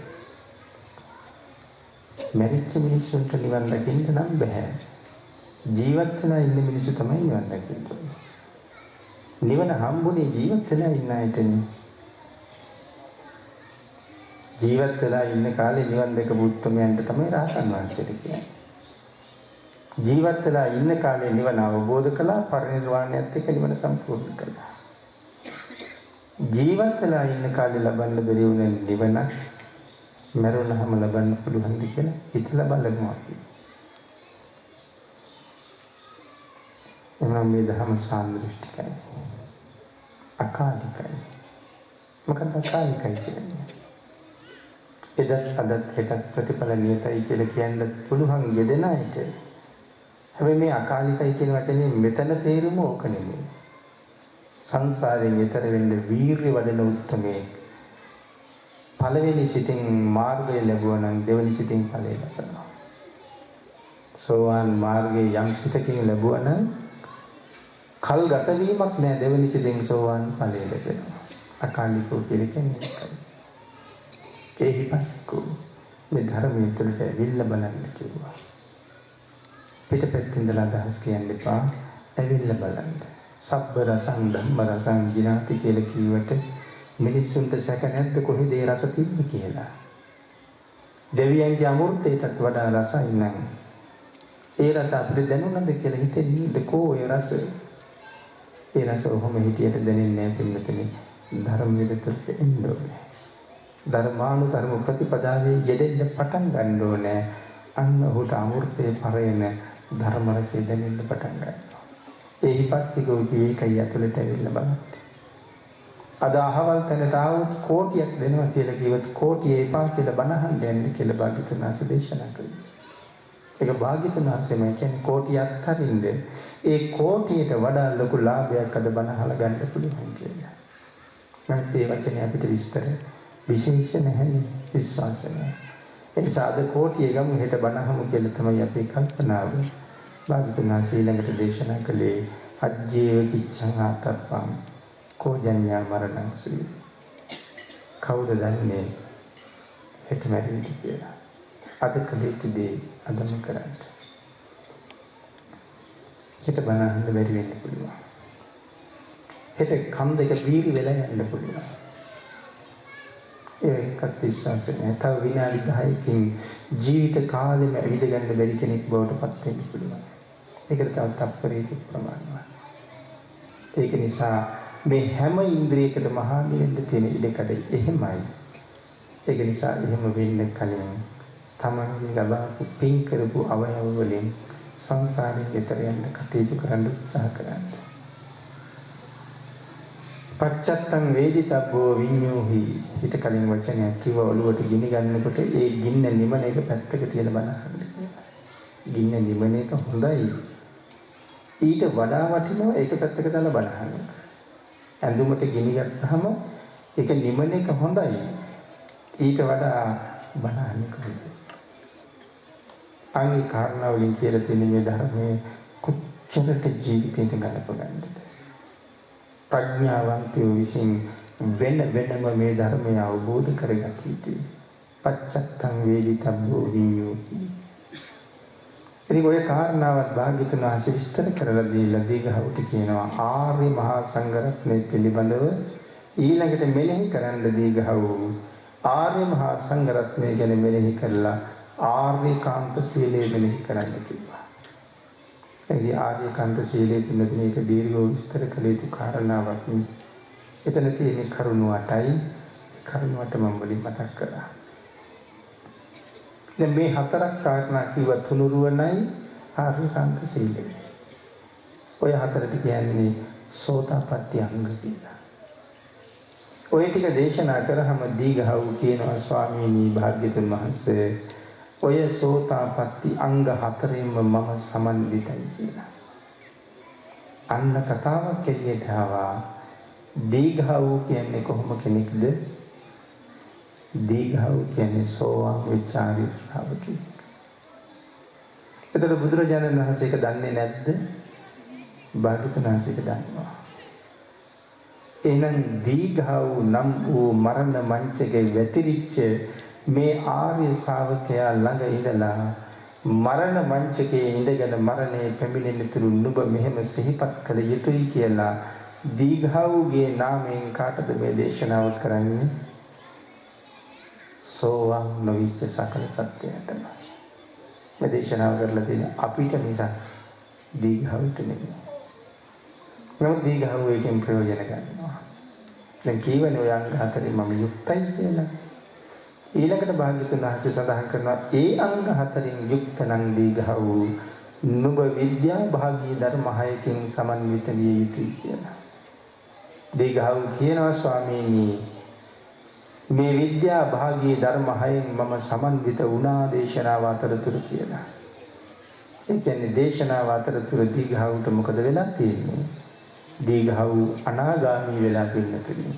මැරිච්ච මිනිස්සුන්ට නිවන් දකින්න නම් බෑ. ජීවත් වෙලා ඉන්න මිනිස්සු තමයි නිවන් දකින්නේ. නිවන හම්බුනේ ජීවත් වෙලා ඉන්න අයටනේ. ජීවත් වෙලා ඉන්න කාලේ නිවන් දැකපු උත්තරමයන්ට තමයි රහතන් වහන්සේට කියන්නේ. ජීවත් වෙලා ඉන්න කාලේ නිවන අවබෝධ කළා පරිනිර්වාණයත් එක්ක නිවන සම්පූර්ණ කළා. ජීවත් වෙලා ඉන්න කාලේ ලබන්න බැරි වුණ නිවන මරුණහම ලබන්න පුළුවන්ද කියලා හිතලා බලමු අපි. එනම් මේ ධර්ම සාන්දෘෂ්ටිකයි. අකාලිකයි. මොකක්ද අකාලිකයි කියන්නේ? එදත් අදත් හෙටත් ප්‍රතිඵල නියතයි කියලා කියන්න පුළුවන් යෙදෙන අයට. හැබැයි මේ අකාලිකයි කියන වචනේ මෙතන තේරුම ඕක නෙමෙයි. සංසාරයෙන් ඈතර වෙන්න වීරිය වඩන උත්මේ පළවෙනි සිතින් මාර්ගය ලැබුවා නම් දෙවෙනි සිතින් ඵලය ලබනවා. සෝවාන් මාර්ගයේ යම් සිතකින් ලැබුවා නම් කල් ගත වීමක් නෑ දෙවෙනි සිතින් සෝවාන් ඵලය ලැබෙනවා. අකාලිකෝ කියන්නේ ඒහිපස්කෝ මේ ධර්මයේ තුලට ඇවිල්ලා බලන්න කිව්වා. පිටපැත්තෙන් ඉඳලා අදහස් කියන්න එපා. ඇවිල්ලා බලන්න. සබ්බ රසං ධම්ම රසං ජිනාති කියලා කිව්වට මිනිස්සුන්ට සැක නැද්ද කොහෙද ඒ රස තිබ්බේ කියලා? දෙවියන්ගේ අමෘතයටත් වඩා රසයි නම් ඒ රස අපිට දැනුණාද කියලා හිතෙන්නේ කොහොම ඒ රස? ඒ රස ඔහොම හිතියට දැනෙන්නේ නැහැ පින්නතනේ. ධර්ම විදතරට එන්න ඕනේ. ධර්මානුධර්ම ප්‍රතිපදාවේ යෙදෙන්න පටන් ගන්න ඕනේ. අන්න ඔහුට අමෘතේ පරේන ධර්ම රසය දැනෙන්න පටන් ගන්නවා. ඊපස්සේ විවේකයි ඇතුළට ඇවිල්ලා බලන්න. අද අහවල් තැනට ආවොත් කෝටියක් දෙනවා කියලා කිව්වොත් කෝටිය එපා කියලා බණහන් දෙන්න කියලා භාග්‍යතුන් වහන්සේ දේශනා කළා. ඒක භාග්‍යතුන් වහන්සේම කියන්නේ කෝටියක් අතරින්ද ඒ කෝටියට වඩා ලොකු ලාභයක් අද බණහල ගන්න පුළුවන් කියලා. මම මේ වචනේ අපිට විස්තර විශේෂ නැහැ විශ්වාස නැහැ. ඒ නිසා අද කෝටිය ගමු හෙට බණහමු කියලා තමයි අපේ කල්පනාව. භාග්‍යතුන් වහන්සේ ළඟට දේශනා කළේ අජ්ජේව කිච්ඡං ආතප්පං කෝජඤ්ඤා මරණං සී. කවුද දන්නේ හෙට මැරෙන්නේ කියලා? අද කලේකදී අදම කරන්න. හෙට බණහන්න බැරි වෙන්න පුළුවන්. හෙට කම් දෙක බීරි වෙලා යන්න පුළුවන්. ඒකත් විශ්වාස නැහැ. තව විනාඩි 10කින් ජීවිත කාලෙම ඇවිද ගන්න බැරි කෙනෙක් බවට පත් වෙන්න පුළුවන්. ඒකට තව තප්පරයක ප්‍රමාණවත්. ඒක නිසා මේ හැම ඉන්ද්‍රියකටම හානි වෙන්න තියෙන ඉඩකඩ එහෙමයි. ඒක නිසා එහෙම වෙන්න කලින් තමන්ගේ ලබාපු පින් කරපු අවයව වලින් සංසාරයෙන් එතර යන්න කටයුතු කරන්න උත්සාහ කරන්න. පච්චත්තං වේදිතබ්බෝ විඤ්ඤෝහි. ඊට කලින් වචනයක් කිව්ව ඔළුවට ගිනි ගන්නකොට ඒ ගින්න නිමන එක පැත්තක තියලා බලන්න. ගින්න නිමන එක හොඳයි. ඊට වඩා වටිනවා ඒක පැත්තක දාලා බලන්න. ඇඳුමට ගිනි ගත්තාම ඒක නිමන එක හොඳයි. ඊට වඩා බලන්න කොහොමද? අනිත් කාරණා වලින් කියලා තියෙන මේ ධර්මයේ කොච්චරට ජීවිතේට ගලපගන්නද? ප්‍රඥාවන්තයෝ විසින් වෙන වෙනම මේ ධර්මය අවබෝධ කරගත යුතුයි. පච්චත්තං වේදිතබ්බෝ විඤ්ඤෝහි. ඉතින් ඔය කාරණාවත් භාග්‍යතුන් වහන්සේ විස්තර කරලා දීලා දීඝවට කියනවා ආර්ය මහා සංඝරත්නය පිළිබඳව ඊළඟට මෙනෙහි කරන්න දීඝව ආර්ය මහා සංඝරත්නය ගැන මෙනෙහි කරලා ආර්යකාන්ත සීලය මෙනෙහි කරන්න කිව්වා. එදී ආර්යකාන්ත සීලය පිළිබඳව මේක දීර්ඝව විස්තර කළ යුතු කාරණාවක්. එතන තියෙන කරුණු 8යි. කරුණු 8 මම වලින් මතක් කරා. දැන් මේ හතරක් කාරණා කිව්ව තුනුරුවණයි ආර්යකාන්ත සීලය. ඔය හතරට කියන්නේ සෝතාපට්ටි අංග කියලා. ඔය ටික දේශනා කරාම දීඝව කියනවා ස්වාමීනි භාග්‍යතුන් වහන්සේ ඔය සෝතාපට්ටි අංග හතරෙන්ම මම සමන්විතයි කියලා. අන්න කතාවක් එළියට ආවා. දීඝව කියන්නේ කොහොම කෙනෙක්ද? දීඝව කියන්නේ සෝවාන් විචාරි ශ්‍රාවකෙක්. ඒතර බුදුරජාණන් වහන්සේ ඒක දන්නේ නැද්ද? භාග්‍යවතුන් වහන්සේ ඒක දන්නවා. එහෙනම් දීඝව නම් වූ මරණ මංචකේ වැතිරිච්ච මේ ආර්ය ශාවකයා ළඟ ඉඳලා මරණ මංචකේ ඉඳගෙන මරණය පැමිණෙන තුරු නුඹ මෙහෙම සිහිපත් කළ යුතුයි කියලා දීඝවගේ නාමයෙන් කාටද මේ දේශනාව කරන්නේ? සෝවාන් නොවිච්ච සකල සත්‍යයටම මේ දේශනාව කරලා තියෙන අපිට මිසක් දීඝවට නෙමෙයි. නමුත් දීඝව එකෙන් ප්‍රයෝජන ගන්නවා. දැන් කීවනේ ඔය අංග හතරෙන් මම යුක්තයි කියලා. ඊළඟට භාග්‍යවතුන් වහන්සේ සඳහන් කරනවා ඒ අංග හතරෙන් යුක්ත නම් දීඝව නුඹ විද්‍යා භාගී ධර්ම 6කින් සමන්විත විය යුතුයි කියලා. දීඝව කියනවා ස්වාමීනි මේ විද්‍යා භාගී ධර්ම 6න් මම සමන්විත වුණා දේශනාව අතරතුර කියලා. ඒ කියන්නේ දේශනාව අතරතුර දීඝවට මොකද වෙලා තියෙන්නේ? දීඝව අනාගාමී වෙලා පින්නතුනි.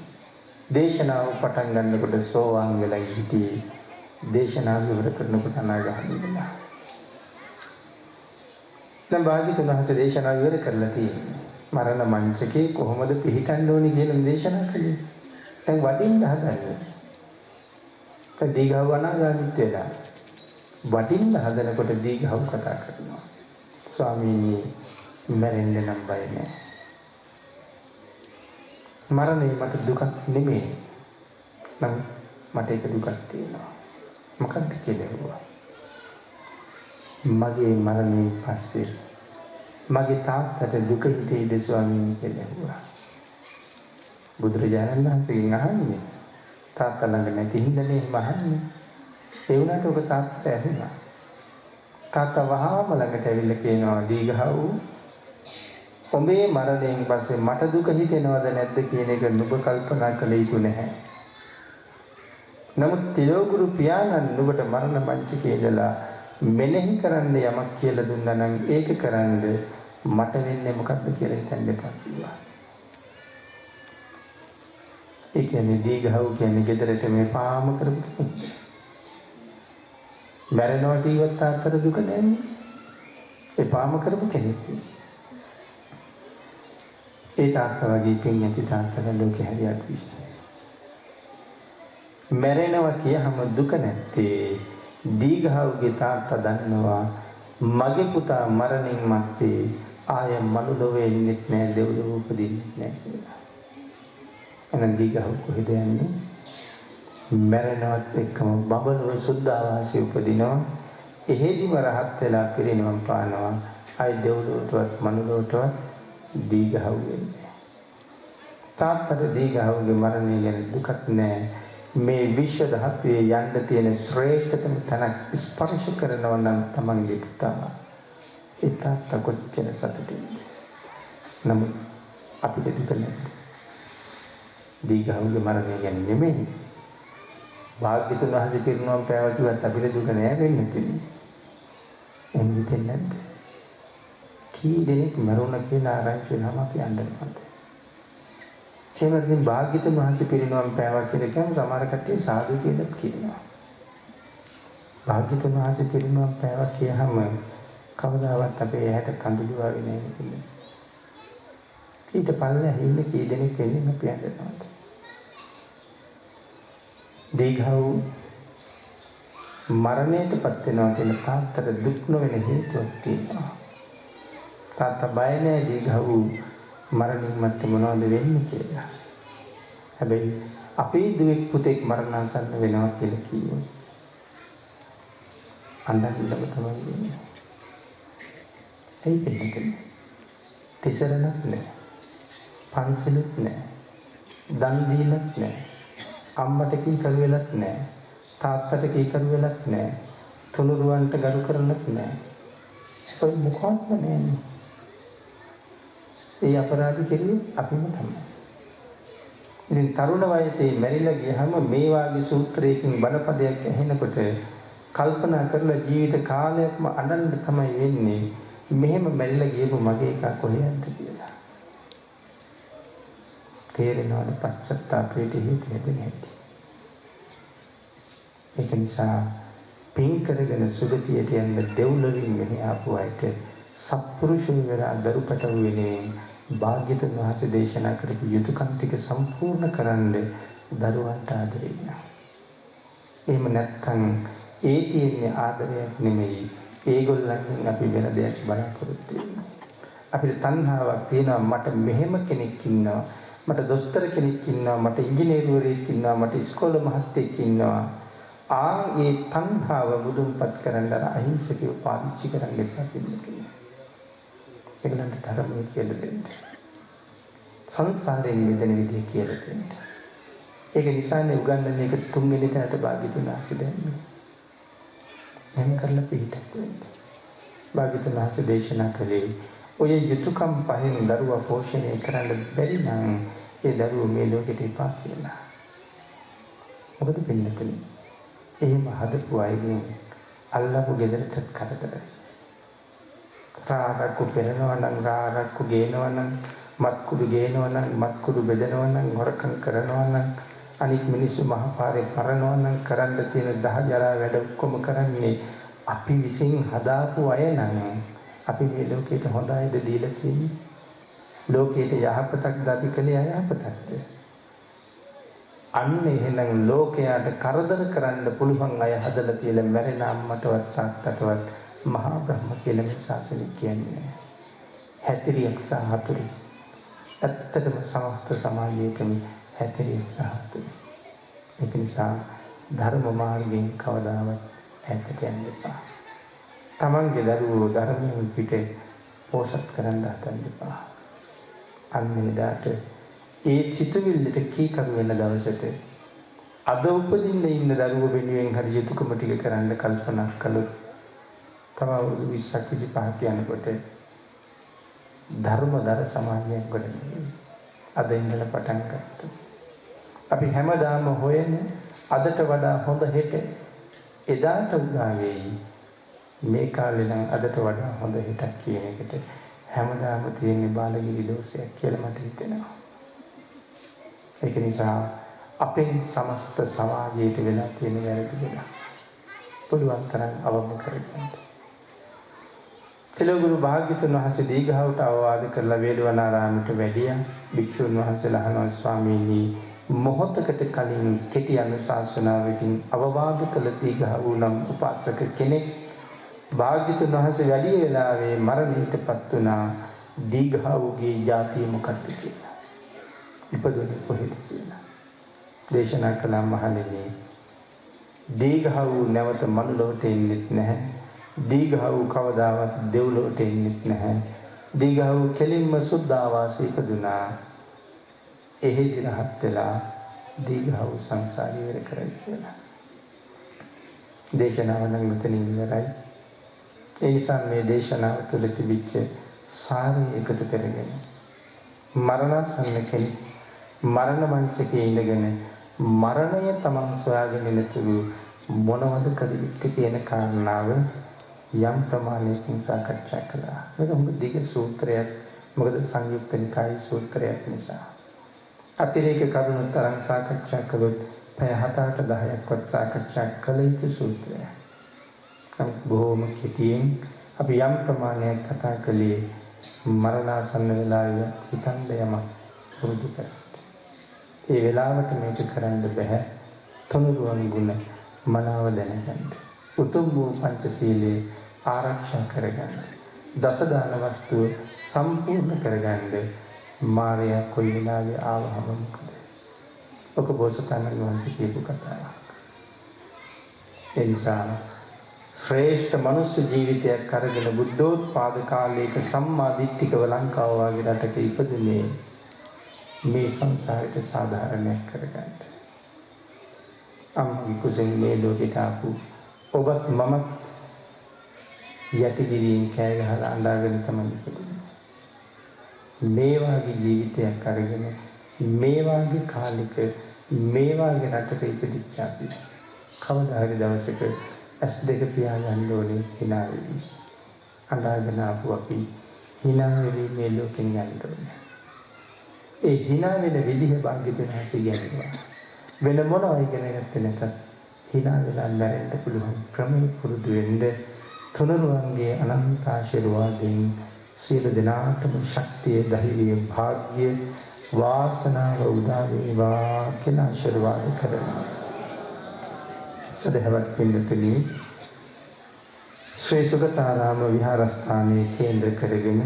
දේශනාව පටන් ගන්නකොට සෝවාන් වෙලා හිටියේ. දේශනාව ඉවර කරනකොට අනාගාමී වෙලා. දැන් භාග්‍යවතුන් වහන්සේ දේශනාව ඉවර කරලා තියෙන්නේ. මරණ මංචකේ කොහොමද පිළිටන්න ඕනි කියලා දේශනා කළේ. දැන් වඩින්න හදන්නේ. දැන් දීඝව අනාගාමීත් වෙලා. වඩින්න හදනකොට දීඝව කතා කරනවා. ස්වාමීනි මැරෙන්න නම් බය නෑ. මරණය මට දුකක් නෙමෙයි. නම් මට ඒක දුකක් තියෙනවා. මොකක්ද කියලා. මගේ මරණයෙන් පස්සේ මගේ තාත්තට දුක හිතෙයිද ස්වාමීනි කියලා. බුදුරජාණන් වහන්සේගෙන් අහන්නේ තාත්තා ළඟ නැති හින්දානේ මහන්නේ. ඒ වුණාට ඔබ තාත්තට ඇහුණා. තාත්තා වහාම ළඟට ඇවිල්ලා කියනවා දීඝව ඔබේ මරණයෙන් පස්සේ මට දුක හිතෙනවද නැද්ද කියන එක නුඹ කල්පනා කළ යුතු නැහැ. නමුත් තිලෝගුරු පියාණන් නුඹට මරණ මංචකේ ඉඳලා මෙනෙහි කරන්න යමක් කියලා දුන්නා නම් ඒක කරන්න මට වෙන්නේ මොකක්ද කියලා හිතන්න එපා කිව්වා. ඒ කියන්නේ දීඝව කියන්නේ ගෙදරට මේ පාම කරපු කෙනෙක්. මරණවට ඉවත් තාත්තට දුක නැහැ. ඒ පාම කරපු කෙනෙක්. ඒ තාත්තා වගේ පින් ඇති තාත්තලා ලෝකේ හරියට විශ්වාසයි. මරණවා කියහම දුක නැත්තේ දීඝවගේ තාත්තා දන්නවා මගේ පුතා මරණින් මත්තේ ආය මනුලොවේ ඉන්නෙත් නෑ දෙව්ලොව උපදින්නෙත් නෑ කියලා. එහෙනම් දීඝව කොහෙද යන්නේ? මරණවත් එක්කම බබලව සුද්ධාවාසී උපදිනවා. එහෙදිම රහත් වෙලා පිරිනිවන් පානවා. ආය දෙව්ලොවටවත් මනුලොවටවත් දීඝව වෙන්නේ. තාත්තට දීඝවගේ මරණය ගැන දුකක් නෑ. මේ විශ්ව ධාතුවේ යන්න තියෙන ශ්‍රේෂ්ඨතම තැනක් ස්පර්ශ කරනවා නම් තමන්ගේ පුතා ඒ තාත්තා කොච්චර සතුටින්ද. නමුත් අපිට දුක නැහැ. දීඝවගේ මරණය ගැන නෙමෙයි. භාග්‍යතුන් වහන්සේ පිරිනුවම් පෑවුවත් අපිට දුක නෑ වෙන්නේ කියලා. එන්නේ නැද්ද? කී දෙනෙක් මරුණ කියලා ආරංචි වෙනම අපි යන්නද? එහෙනම් භාග්‍යතුන් වහන්සේ පිරිනුවම් පෑවා කියලා කියන සමහර කට්ටිය සාදු කියලා කියනවා. භාග්‍යතුන් වහන්සේ පිරිනුවම් පෑවා කියහම කවදාවත් අපේ ඇහැට කඳුළු වගේ නෑ කියන්නේ. ඊට පල්ලෙහා ඉන්න කී දෙනෙක් වෙන්නේ අපි යන්නද? දීඝව මරණයටපත් වෙනවා කියන තාත්තට දුක් නොවන හේතුවක් තියෙනවා. තාත්තා බය නැහැ දීඝව මරණින් මත්තේ මොනවද වෙන්නේ කියලා. හැබැයි අපේ දුවෙක් පුතෙක් මරණාසන්න වෙනවා කියලා කිව්වොත් අඬන්නම තමයි වෙන්නේ. ඒ පිළිගන්න. තිසරණක් නැහැ. පන්සිලුත් නැහැ. දන් දීලත් නැහැ. අම්මට කී කරුවෙලත් නැහැ. තාත්තට කී කරුවෙලත් නැහැ. තුනුරුවන්ට ගරු කරලත් නැහැ. ඒ මොකක්ද නැහැ. ඒ අපරාධ කෙරුවේ අපිම තමයි. ඉතින් තරුණ වයසේ මැරිලා ගියහම මේ වාගේ සූත්‍රයකින් බණපදයක් ඇහෙනකොට කල්පනා කරලා ජීවිත කාලයක්ම අඬන්න තමයි වෙන්නේ. මෙහෙම මැරිලා ගියපු මගේ එකා කොහෙන්ද කියලා. තේරෙනවද පශ්චාත්තාපයට හේතු හැදෙන්නේ. ඒක නිසා පින් කරගෙන සුගතියට යන්න දෙව්ලොවින් මෙහි ආපු අයට සත්පුරුෂයන් වෙලා දරුපට වෙන්නේ භාග්‍යතුන් වහන්සේ දේශනා කරපු යුතුයකම් ටික සම්පූර්ණ කරන්න දරුවන්ට ආදරය වෙනවා. එහෙම නැත්නම් ඒ තියෙන ආදරයක් නෙමෙයි ඒගොල්ලන්ගෙන් අපි වෙන දෙයක් බලාපොරොත්තු වෙනවා. අපිට තණ්හාවක් තියෙනවා මට මෙහෙම කෙනෙක් ඉන්නවා මට දොස්තර කෙනෙක් ඉන්නවා මට ඉංජිනේරුවරයෙක් ඉන්නවා මට ඉස්කෝලේ මහත්තයෙක් ඉන්නවා. ඒ තණ්හාව මුදුන්පත් කරන්න අහිංසකව පාවිච්චි කරන්න එපා කියලා. ඒගොල්ලන්ට ධර්මයේ කියලා දෙන්න. සංසාරයෙන් මිදෙන විදිය කියලා දෙන්න. ඒක නිසානේ උගන්වන්නේ ඒක තුන්වෙනි තැනට භාග්‍යතුන් වහන්සේ දෙන්නේ. එහෙම කරලා පිළිටක් වෙන්න. භාග්‍යතුන් වහන්සේ දේශනා කළේ ඔය යුතුයකම් පහෙන් දරුවා පෝෂණය කරන්න බැරි නම් ඒ දරුවෝ මේ ලෝකෙට එපා කියලා. මොකද පින්නතුනි එහෙම හදපු අයගෙන් අල්ලපු ගෙදරට කරදරයි. රාරක්කු පෙරනවා නම් රාරක්කු ගේනවා නම් මත්කුඩු ගේනවා නම් මත්කුඩු බෙදනවා නම් හොරකම් කරනවා නම් අනිත් මිනිස්සු මහපාරේ පරනවා නම් කරන්න තියෙන දහජරා වැඩ ඔක්කොම කරන්නේ අපි විසින් හදාපු අය නම් අපි මේ ලෝකෙට හොඳ අයද දීලා තියෙන්නේ. ලෝකෙට යහපතක්ද අපි කළේ අයහපතක්ද? අන්න එහෙනම් ලෝකයට කරදර කරන්න පුළුවන් අය හදලා තියලා මැරෙන අම්මටවත් තාත්තටවත් මහා බ්‍රහ්ම කියලා මේ ශාසනය කියන්නේ. හැතිරියක් සහ හතුරු. ඇත්තටම සමස්ත සමාජයේම හැතිරියක් සහ හතුරු. ඒක නිසා ධර්ම මාර්ගයෙන් කවදාවත් ඈතට යන්න එපා. තමන්ගේ දරුවෝ ධර්මයෙන් පිට පෝෂත් කරන්න හදන්න එපා. අන්න එදාට ඒ සිතුවිල්ලට කීකරු වෙන දවසට අද උපදින්න ඉන්න දරුවෝ වෙනුවෙන් හරි යුතුයකම ටික කරන්න කල්පනා කළොත් තව අවුරුදු 20ක් 25ක් යනකොට ධර්මදර සමාජයක් ගොඩනගෙයි. අද ඉඳලා පටන් ගත්තොත් අපි හැමදාම හොයන අදට වඩා හොඳ හෙට එදාට උදා වෙයි. මේ කාලේ නම් අදට වඩා හොඳ හෙටක් කියන එකට හැමදාම තියෙන බාලගිරි දෝෂයක් කියලා මට හිතෙනවා. ඒක නිසා අපේ සමස්ත සමාජයට වෙලා තියෙන වැරදි දෙයක් පුළුවන් තරම් අවබෝධ කරගන්න. එළගුරු භාග්‍යතුන් වහන්සේ දීඝාවට අවවාද කරලා වේළුවනාරාමයට වැඩියා. භික්ෂුන් වහන්සේලා අහනවා ස්වාමීනි මොහොතකට කලින් කෙටි අනුශාසනාවකින් අවවාද කළ දීඝා වූ නම් උපාසක කෙනෙක් භාග්‍යතුන් වහන්සේ වැඩි වෙලාවේ මරණයටපත් වුණා. දීඝා වූගේ ජාතිය මොකක්ද කියලා. ඉපදුනේ කොහෙද කියලා. දේශනා කළා මහණෙනි. දීඝා වූ නැවත මනුලොවට එන්නේ නැහැ. දීඝා වූ කවදාවත් දෙව්ලොවට එන්නේ නැහැ. දීඝා වූ කෙලින්ම සුද්ධාවාසී ඉපදුනා. එහෙදි රහත් වෙලා දීඝා වූ සංසාරය ඉවර කරයි කියලා. දේශනාව නම් මෙතනින් ඉවරයි. ඒ නිසා මේ දේශනාව තුළ තිබිච්ච සාරය එකතු කරගෙන මරණසන්න කෙනෙක් මරණ මංචකයේ ඉඳගෙන මරණය තමන් සොයාගෙන ඉන්නතුරු මොනවද කළ යුත්තේ කියන කාරණාව යම් ප්‍රමාණයකින් සාකච්ඡා කළා. මේක හොඳ දිග සූත්‍රයක්. මොකද සංයුක්ත නිකායේ සූත්‍රයක් නිසා. අතිරේක කරුණු තරම් සාකච්ඡා කළොත් පැය 7-10ක්වත් සාකච්ඡා කළ යුතු සූත්‍රයක්. බොහෝම කෙටියෙන් අපි යම් ප්‍රමාණයක් කතා කළේ මරණාසන්න වෙලාවේ හිතන්න යමක් පුරුදු කරගන්න. ඒ වෙලාවට මේක කරන්න බෑ. තුනුරුවන් ගුණ මනාව දැනගන්න. උතුම් වූ පංචශීලයේ ආරක්ෂා කරගන්න. දසදාන වස්තුව සම්පූර්ණ කරගන්න. මාර්යා කොයි වෙලාවේ ආවහම මොකද? ඔක බෝසතාණන් වහන්සේ කියපු කතාවක්. ඒ නිසා ශ්‍රේෂ්ඨ මනුෂ්‍ය ජීවිතයක් අරගෙන බුද්ධෝත්පාද කාලයක සම්මා දිට්ඨිකව ලංකාව වගේ රටක ඉපදුනේ මේ සංසාරයට සාධාරණයක් කරගන්න. අම්මගේ කුසෙන් මේ ලෝකෙට ආපු ඔබත් මමත් යටිගිරියෙන් කෑ ගහලා අඬාගෙන තමයි ඉපදුනේ. මේ වාගේ ජීවිතයක් අරගෙන මේ වාගේ කාලෙක මේ වාගේ රටක ඉපදිච්ච අපි කවදා හරි දවසක ඇස් දෙක පියාගන්න ඕනේ hina වෙවි. අඬාගෙන ආපු අපි hina වෙවි මේ ලෝකෙන් යන්න ඕනේ. ඒ hina වෙන විදිහ භාග්‍යවතුන් හසි කියනවා. වෙන මොනවා ඉගෙන ගත්තේ නැතත් hina වෙලා මැරෙන්න පුළුවන් ක්‍රමයේ පුරුදු වෙන්න තුනුරුවන්ගේ අනන්ත ආශිර්වාදයෙන් සියලු දෙනාටම ශක්තිය, ධෛර්යය, භාග්‍ය, වාසනාව උදා වේවා කියලා ආශිර්වාද කරනවා. සදහවත් පින්තුනි, ශ්‍රී සුගතාරාම විහාරස්ථානයේ කේන්ද්‍ර කරගෙන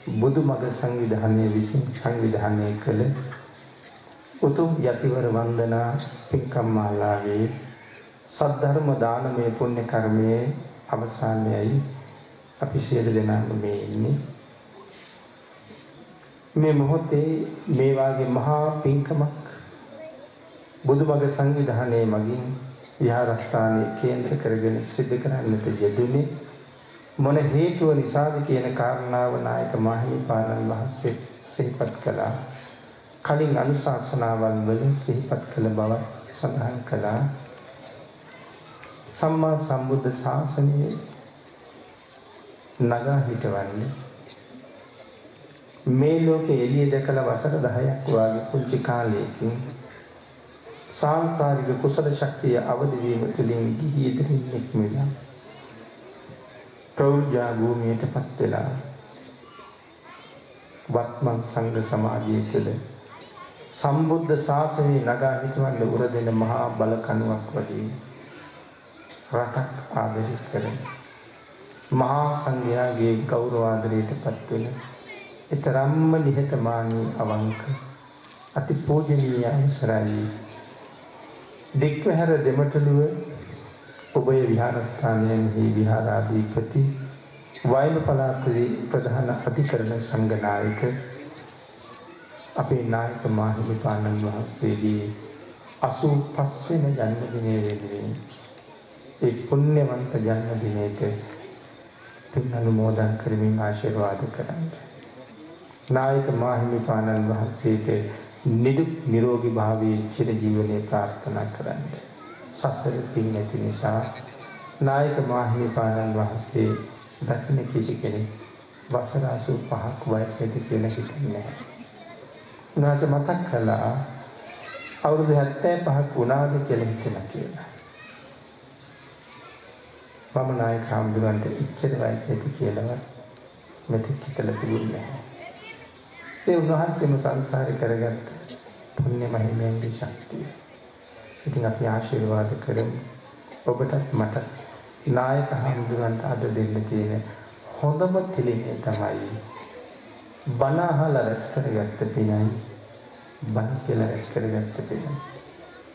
බුදුමග සංවිධානයේ විසින් සංවිධානය කළ උතුම් යතිවර වන්දනා පින්කම් මාලාවේ සද්ධර්ම දානමය පුණ්‍ය කර්මයේ අවසානයයි අපි සියලු දෙනාම මේ ඉන්නේ. මේ මොහොතේ මේ වාගේ මහා පින්කමක් බුදුමග සංවිධානයේ මගින් විහාරස්ථානයේ කේන්ද්‍ර කරගෙන සිදු කරන්නට යෙදුනේ මොන හේතුව නිසාද කියන කාරණාව නායක මාහිමිපාණන් වහන්සේ සිහිපත් කළා. කලින් අනුශාසනාවල් වලින් සිහිපත් කළ බව සඳහන් කළා. සම්මා සම්බුද්ධ ශාසනයේ නගා හිටවන්නේ මේ ලෝකේ එළිය දැකලා වසර 10ක් වාගේ කුංචි කාලයකින් සාංසාරික කුසල ශක්තිය අවදි වීම තුළින් ගිහි ඉදිරින් නික්මිලා ප්‍රෞಢ භූමියටපත් වෙලා වත්මන් සංඝ සමාජයේ තුළ සම්බුද්ධ ශාසනය නගා හිටවන්න උරදෙන මහා බල කණුවක් වගේ රටක් ආදරය කරන මහා සංඝයාගේ ගෞරව ආදරයටපත් වෙන ඊතරම්ම නිහතමානී අවංක අති පූජනීය අවසරයි දික්වැහැර දෙමටළුව ඔබේ විහාරස්ථානයෙහි විහාරාධිපති වයඹ පළාතේ ප්‍රධාන අධිකරණ සංඝනායක අපේ නායක මාහිමිපාණන් වහන්සේගේ 85 වෙනි ජන්මදිනයේ වේදී ඒ පුණ්‍යවන්ත ජන්මදිනයේට පින් අනුමෝදන් කරමින් ආශිර්වාද කරන්න. නායක මාහිමිපාණන් වහන්සේට නිදුක් නිරෝගී භාවයේ චිර ජීවනයේ ප්‍රාර්ථනා කරන්න. සසර පින් නැති නිසා නායක මාහිමිපාණන් වහන්සේ දකින්න කිසි කෙනෙක් වසර 85ක් වයසේදී කියලා හිතන්නේ නැහැ. උන්වහන්සේ මතක් කළා අවුරුදු 75ක් වුණාද කියලා හිතලා කියලා. මම නායක හාමුදුරන්ට ඉච්ඡිත වයසේදී කියලා මෙතෙක් හිතලා තිබුණේ නැහැ. ඒ උන්වහන්සේම සංසාරේ කරගත්ත පුණ්‍ය මහිමෙන්ගේ ශක්තිය. ඉතින් අපි ආශිර්වාද කරමු. ඔබටත් මට නායක හාමුදුරන්ට අද දෙන්න තියෙන හොඳම තිලිනේ තමයි බණ අහලා රැස් කරගත්ත පිනයි බණ කියලා රැස් කරගත්ත පිනයි.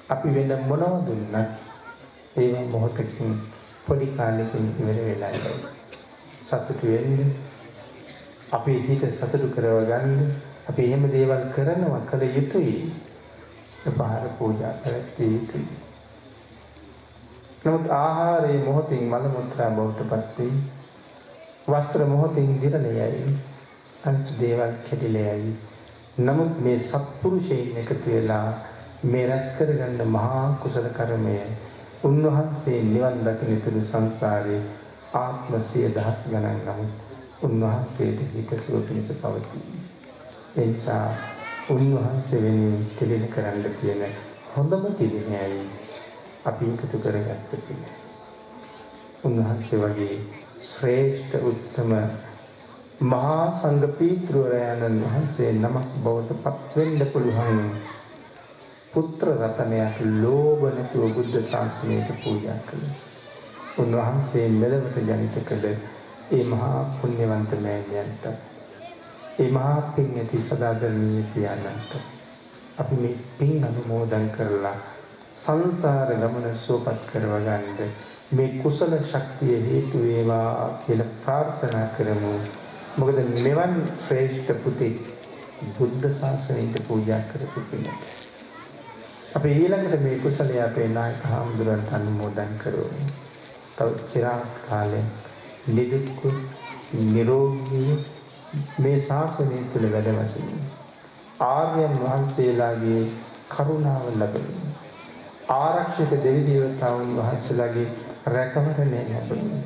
අපි වෙන මොනවද දුන්නත් ඒ මොහොතකින් පොඩි කාලෙකින් ඉවර වෙලා යනවා. සතුටු වෙන්න අපි හිත සතුටු කරව ගන්න අපි එහෙම දේවල් කරනවා කල යුතුයි. බාහිර පූජා කරත්තේ යුතුයි. නමුත් ආහාරයේ මොහොතින් මල මුත්‍රා බවට පත් වෙයි. වස්ත්‍ර මොහොතින් දිරණයයි. අනිත් දේවල් කැඩිලෙයි. නමුත් මේ සත්පුරුෂයන් එකතු වෙලා මේ රැස් කරගන්න මහා කුසල කර්මය උන්වහන්සේ නිවන් දකින තුරු සංසාරේ ආත්ම 100,000 ගණන් නමුත් උන්වහන්සේට හිතසුව පිණිස පවතී. ඒ නිසා උන්වහන්සේ වෙනුවෙන් කෙලෙන කරන්න කියන හොඳම තිළිණයයි අපි එකතු කරගත්ත පිළ. උන්වහන්සේ වගේ ශ්‍රේෂ්ඨ උත්තම මහා සංඝ පීතෘවරයන්න් වහන්සේ නමක් බවට පත් වෙන්න පුළුවන් පුත්‍ර රත්නයක් ලෝභ නැතුව බුද්ධ ශාසනයට පූජා කළා. උන්වහන්සේ මෙලොවට ජනිත කළ ඒ මහා පුණ්‍යවන්ත මෑණියන්ට ඒ මහා පින් ඇති සදාදරණීය පියාණන්ට අපි මේ පින් අනුමෝදන් කරලා සංසාර ගමන සුවපත් කරව ගන්න මේ කුසල ශක්තිය හේතු වේවා කියලා ප්‍රාර්ථනා කරමු. මොකද මෙවන් ශ්‍රේෂ්ඨ පුතේ බුද්ධ ශාසනයට පූජා කරපු කෙනෙක්. අපි ඊළඟට මේ කුසලය අපේ නායක හාමුදුරන්ට අනුමෝදන් කරමු. තව චිරාත් කාලෙ නිදුක් නිරෝගී මේ ශාසනය තුළ වැඩ වශයෙන් ආර්යයන් වහන්සේලාගේ කරුණාව ලැබෙමු. ආරක්ෂක දෙවි දේවතාවුන් වහන්සේලාගේ රැකවරණය ලැබෙමු.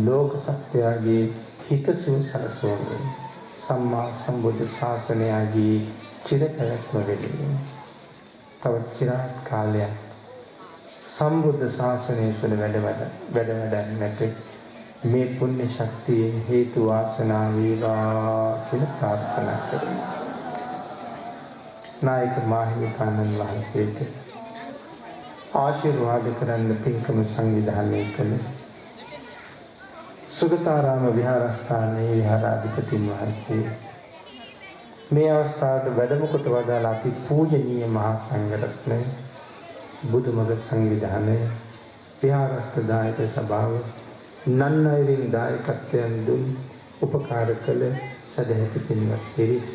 ලෝක සත්‍යයේ හිතසුව සලසවමු. සම්මා සම්බුද්ධ ශාසනයගේ චිර පැවැත්ම වෙලෙමු. තව චිරාත් කාලයක් සම්බුද්ධ ශාසනය තුළ වැඩවඩන්නට මේ පුණ්‍ය ශක්තිය හේතු වාසනා වේවා කියලා ප්‍රාර්ථනා කරමු. නායක මාහිමිපාණන් වහන්සේට ආශිර්වාද කරන්න පින්කම සංවිධානය කළ සුගතාරාම විහාරස්ථානයේ විහාරාධිපති වහන්සේ මේ අවස්ථාවට වැඩම කොට වදාළ අති පූජනීය මහා සංඝරත්නය බුදුමග සංවිධානය විහාරස්ථ දායක සභාව නන්නයිරින් දායකත්වයන් දුන් උපකාර කළ සදැහැති පින්වත් පිරිස්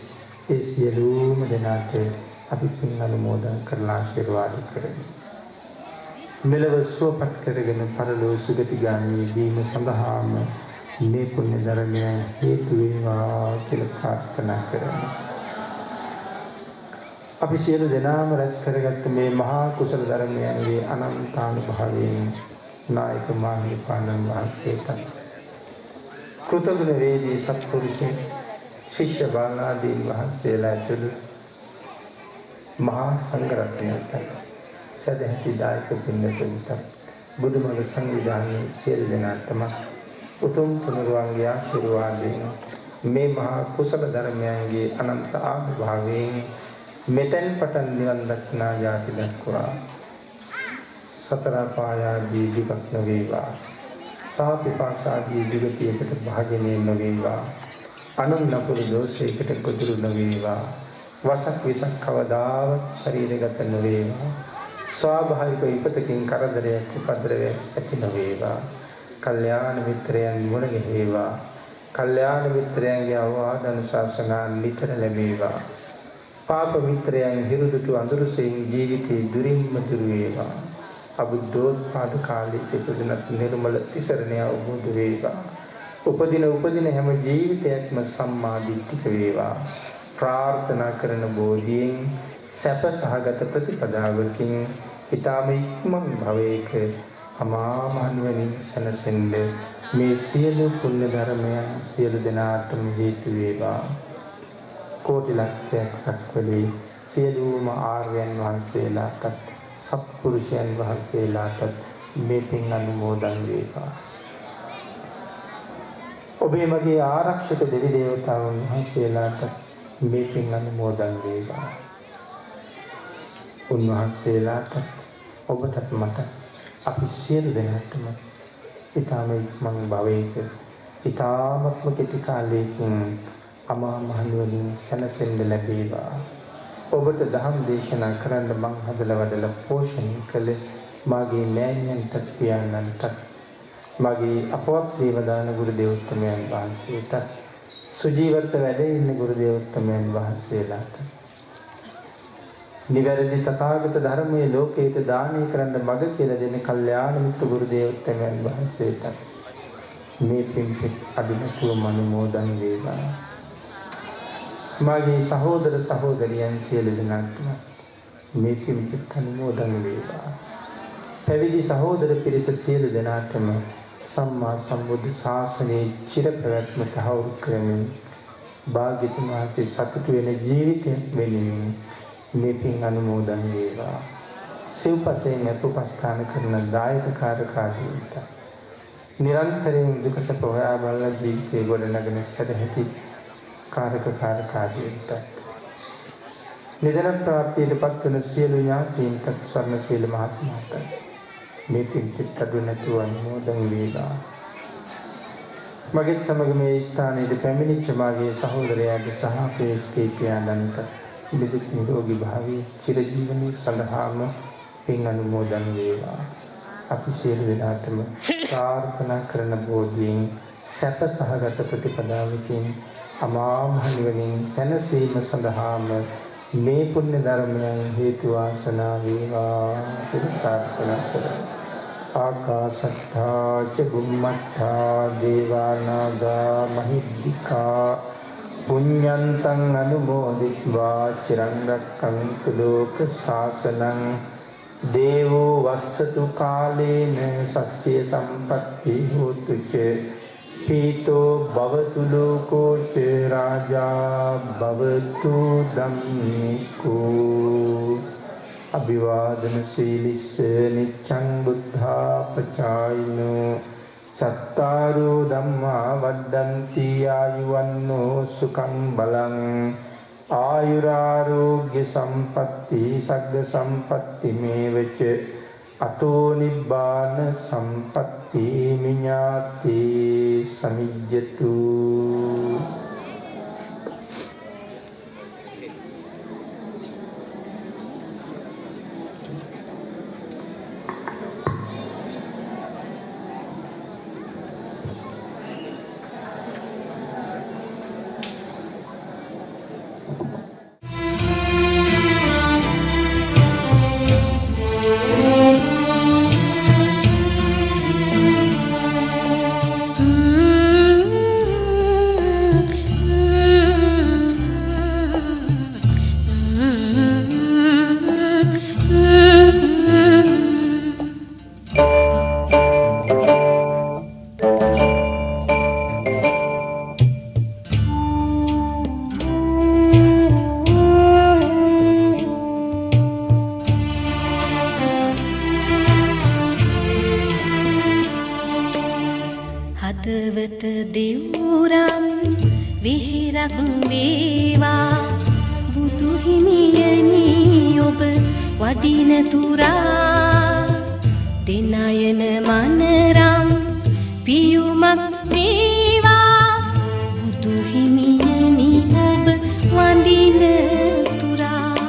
ඒ සියලුම දෙනාට අපි පින් අනුමෝදන් කරලා ආශිර්වාද කරමු. මෙලව සුවපත් කරගෙන පරලෝ සුගතිගාමී වීම සඳහාම මේ පුණ්‍ය ධර්මයන් හේතු වේවා කියලා ප්‍රාර්ථනා කරමු. අපි සියලු දෙනාම රැස් කරගත්ත මේ මහා කුසල ධර්මයන්ගේ අනන්තානුභාවයෙන් නායක මාහිමිපාණන් වහන්සේට කෘතගුණ වේදී සත්පුරුෂයන් ශිෂ්‍ය බාලාදීන් වහන්සේලා ඇතුළු මහා සංඝරත්නයට සදැහැති දායක පින්වතුන්ට බුදුමග සංවිධානයේ සියලු දෙනාටම උතුම් තුනුරුවන්ගේ ආශිර්වාදයෙන් මේ මහා කුසල ධර්මයන්ගේ අනන්ත ආභාවයෙන් මෙතෙන් පටන් නිවන් දක්නා යාති දක්වා සතර පායාදී විපක් නොවේවා සාපිපාසාදී දුගතියකට භාජනය නොවේවා අනුන් නපුරු දෝෂයකට ගොදුරු නොවේවා වසක් විසක් කවදාවත් ශරීරගත නොවේවා ස්වාභාවික ඉපතකින් කරදරයක් උපද්‍රවයක් ඇති නොවේවා කල්යාණ මිත්‍රයන් මුණ ගැහිවා කල්යාණ මිත්‍රයන්ගේ අවවාද අනුශාසනා නිතර ලැබේවා පාප මිත්‍රයන් හිරුදුතු අඳුරසෙන් ජීවිතේ දුරින්ම දුර වේවා. අබුද්ධෝත්පාද කාලයේ ඉපදුනත් නිර්මල තිසරණය අවබෝධ වේවා. උපදින හැම ජීවිතයක්ම සම්මා දිට්ඨික වේවා. ප්‍රාර්ථනා කරන බෝධියෙන් සැප සහගත ප්‍රතිපදාවකින් ඊටම ඉක්මන් භවයක අමා මහ නිවනින් සැනසෙන්න මේ සියලු පුණ්‍ය ධර්මයන් සියලු දෙනාටම හේතු වේවා. කෝටි ලක්ෂයක් සක්වලේ සියලුම ආර්යයන් වහන්සේලාට සත්පුරුෂයන් වහන්සේලාට මේ පින් අනුමෝදන් වේවා. ඔබේ මගේ ආරක්ෂක දෙවි දේවතාවුන් වහන්සේලාට මේ පින් අනුමෝදන් වේවා. උන්වහන්සේලාට ඔබටත් මට අපි සියලු දෙනාටම ඊටම ඉක්මන් භවයක ඊටමත්ම කෙටි කාලයකින් අමා මහ නිවනින් සැනසෙන්න ලැබේවා. ඔබට ධම් දේශනා කරන්න මං හදලා වඩලා පෝෂණය කළ මාගේ මෑණියන්ට පියාණන්ට මගේ අපවත් දේවදාන ගුරු දේවෝත්තමයන් වහන්සේට සුජීවත්ව වැඩ ඉන්න ගුරු දේවෝත්තමයන් වහන්සේලාට නිවැරදි තථාගත ධර්මයේ ලෝකයට දානය කරන්න මඟ කියලා දෙන කල්යාණ මිත්‍ර ගුරු දේවෝත්තමයන් වහන්සේට මේ පින්පෙත් අදිනතුව අනුමෝදන් වේවා. මාගේ සහෝදර සහෝදරියන් සියලු දෙනාටම මේ පින්පෙත් අනුමෝදන් වේවා. පැවිදි සහෝදර පිරිස සියලු දෙනාටම සම්මා සම්බුද්ධ ශාසනයේ චිර ප්‍රවැත්ම තහවුරු කරමින් භාග්‍යතුන් වහන්සේ සතුටු වෙන ජීවිතයක් වෙනුවෙන් මේ පින් අනුමෝදන් වේවා. සිව්පසයෙන් අපුපස්ථාන කරන දායක කාර්යකාරීන්ට නිරන්තරයෙන් දුක සැප හොයා බලන ජීවිතේ ගොඩනගෙන සැදැහැති කාර්යකාරීන්ට නිදන ප්‍රාප්තියට පත්වන සියලු ඥාතීන්ට ස්වර්ණශීල මහත්මයාට මේ පින් පිටු නැතුව අනුමෝදන් වේවා. මගේ සමග මේ ස්ථානයේ පැමිණිච්ච මාගේ සහෝදරයාගේ සහ ප්‍රේස්කේ පියාණන්ට නිදුක් නිරෝගී භාවයේ චිරජීවනයේ සඳහාම පින් අනුමෝදන් වේවා. අපි සියලු දෙනාටම ප්‍රාර්ථනා කරන බෝධියෙන් සැප සහගත ප්‍රතිපදාවකින් අමා මහ නිවනින් සැනසීම සඳහාම මේ පුණ්‍ය ධර්මයන් හේතු වාසනා වේවා කියලා ප්‍රාර්ථනා කරමු. ආකාශත්තා ච බුම්මත්තා දේවානාගා මහිද්దికා පුඤ්ඤන්තං අනුමෝදිत्वा චිරං රක්ඛන්තු ලෝක ශාසනං දේවෝ වස්සතු කාලේන සස්්‍ය සම්පත්ති හෝතු ච පීතෝ භවතු ලෝකෝ ච රාජා භවතු ධම්මිකෝ අභිවාදන සීලිස්ස නිච්ඡං බුද්ධා පචායිනෝ චත්තාරෝ ධම්මා වද්දන්ති ආයුවන්නෝ සුඛං බලං ආයුරාෝග්‍ය සම්පatti සග්ග සම්පatti මේවච අතෝ නිබ්බාන සම්පatti මිඤ්ඤාති සමිජ්ජතු. හදවත දෙවුරම් විහිරක් වේවා බුදු හිමියනි ඔබ වඩින තුරා දිනයන මනරම් පියුමක් වේවා බුදු හිමියනි ඔබ වඳින තුරා.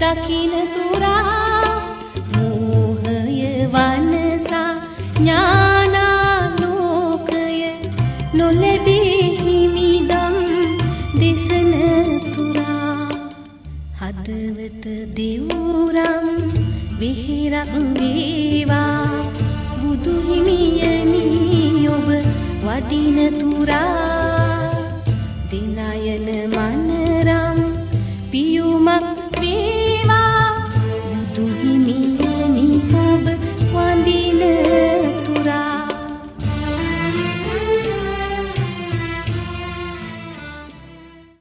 දකින තුරා මෝහය වනසා ඥානාලෝකය නොලැබී හිමිදම් දෙසන තුරා හදවත දෙවුරම් විහිරක් වේවා බුදු හිමියනි ඔබ වඩින තුරා දිනයන මන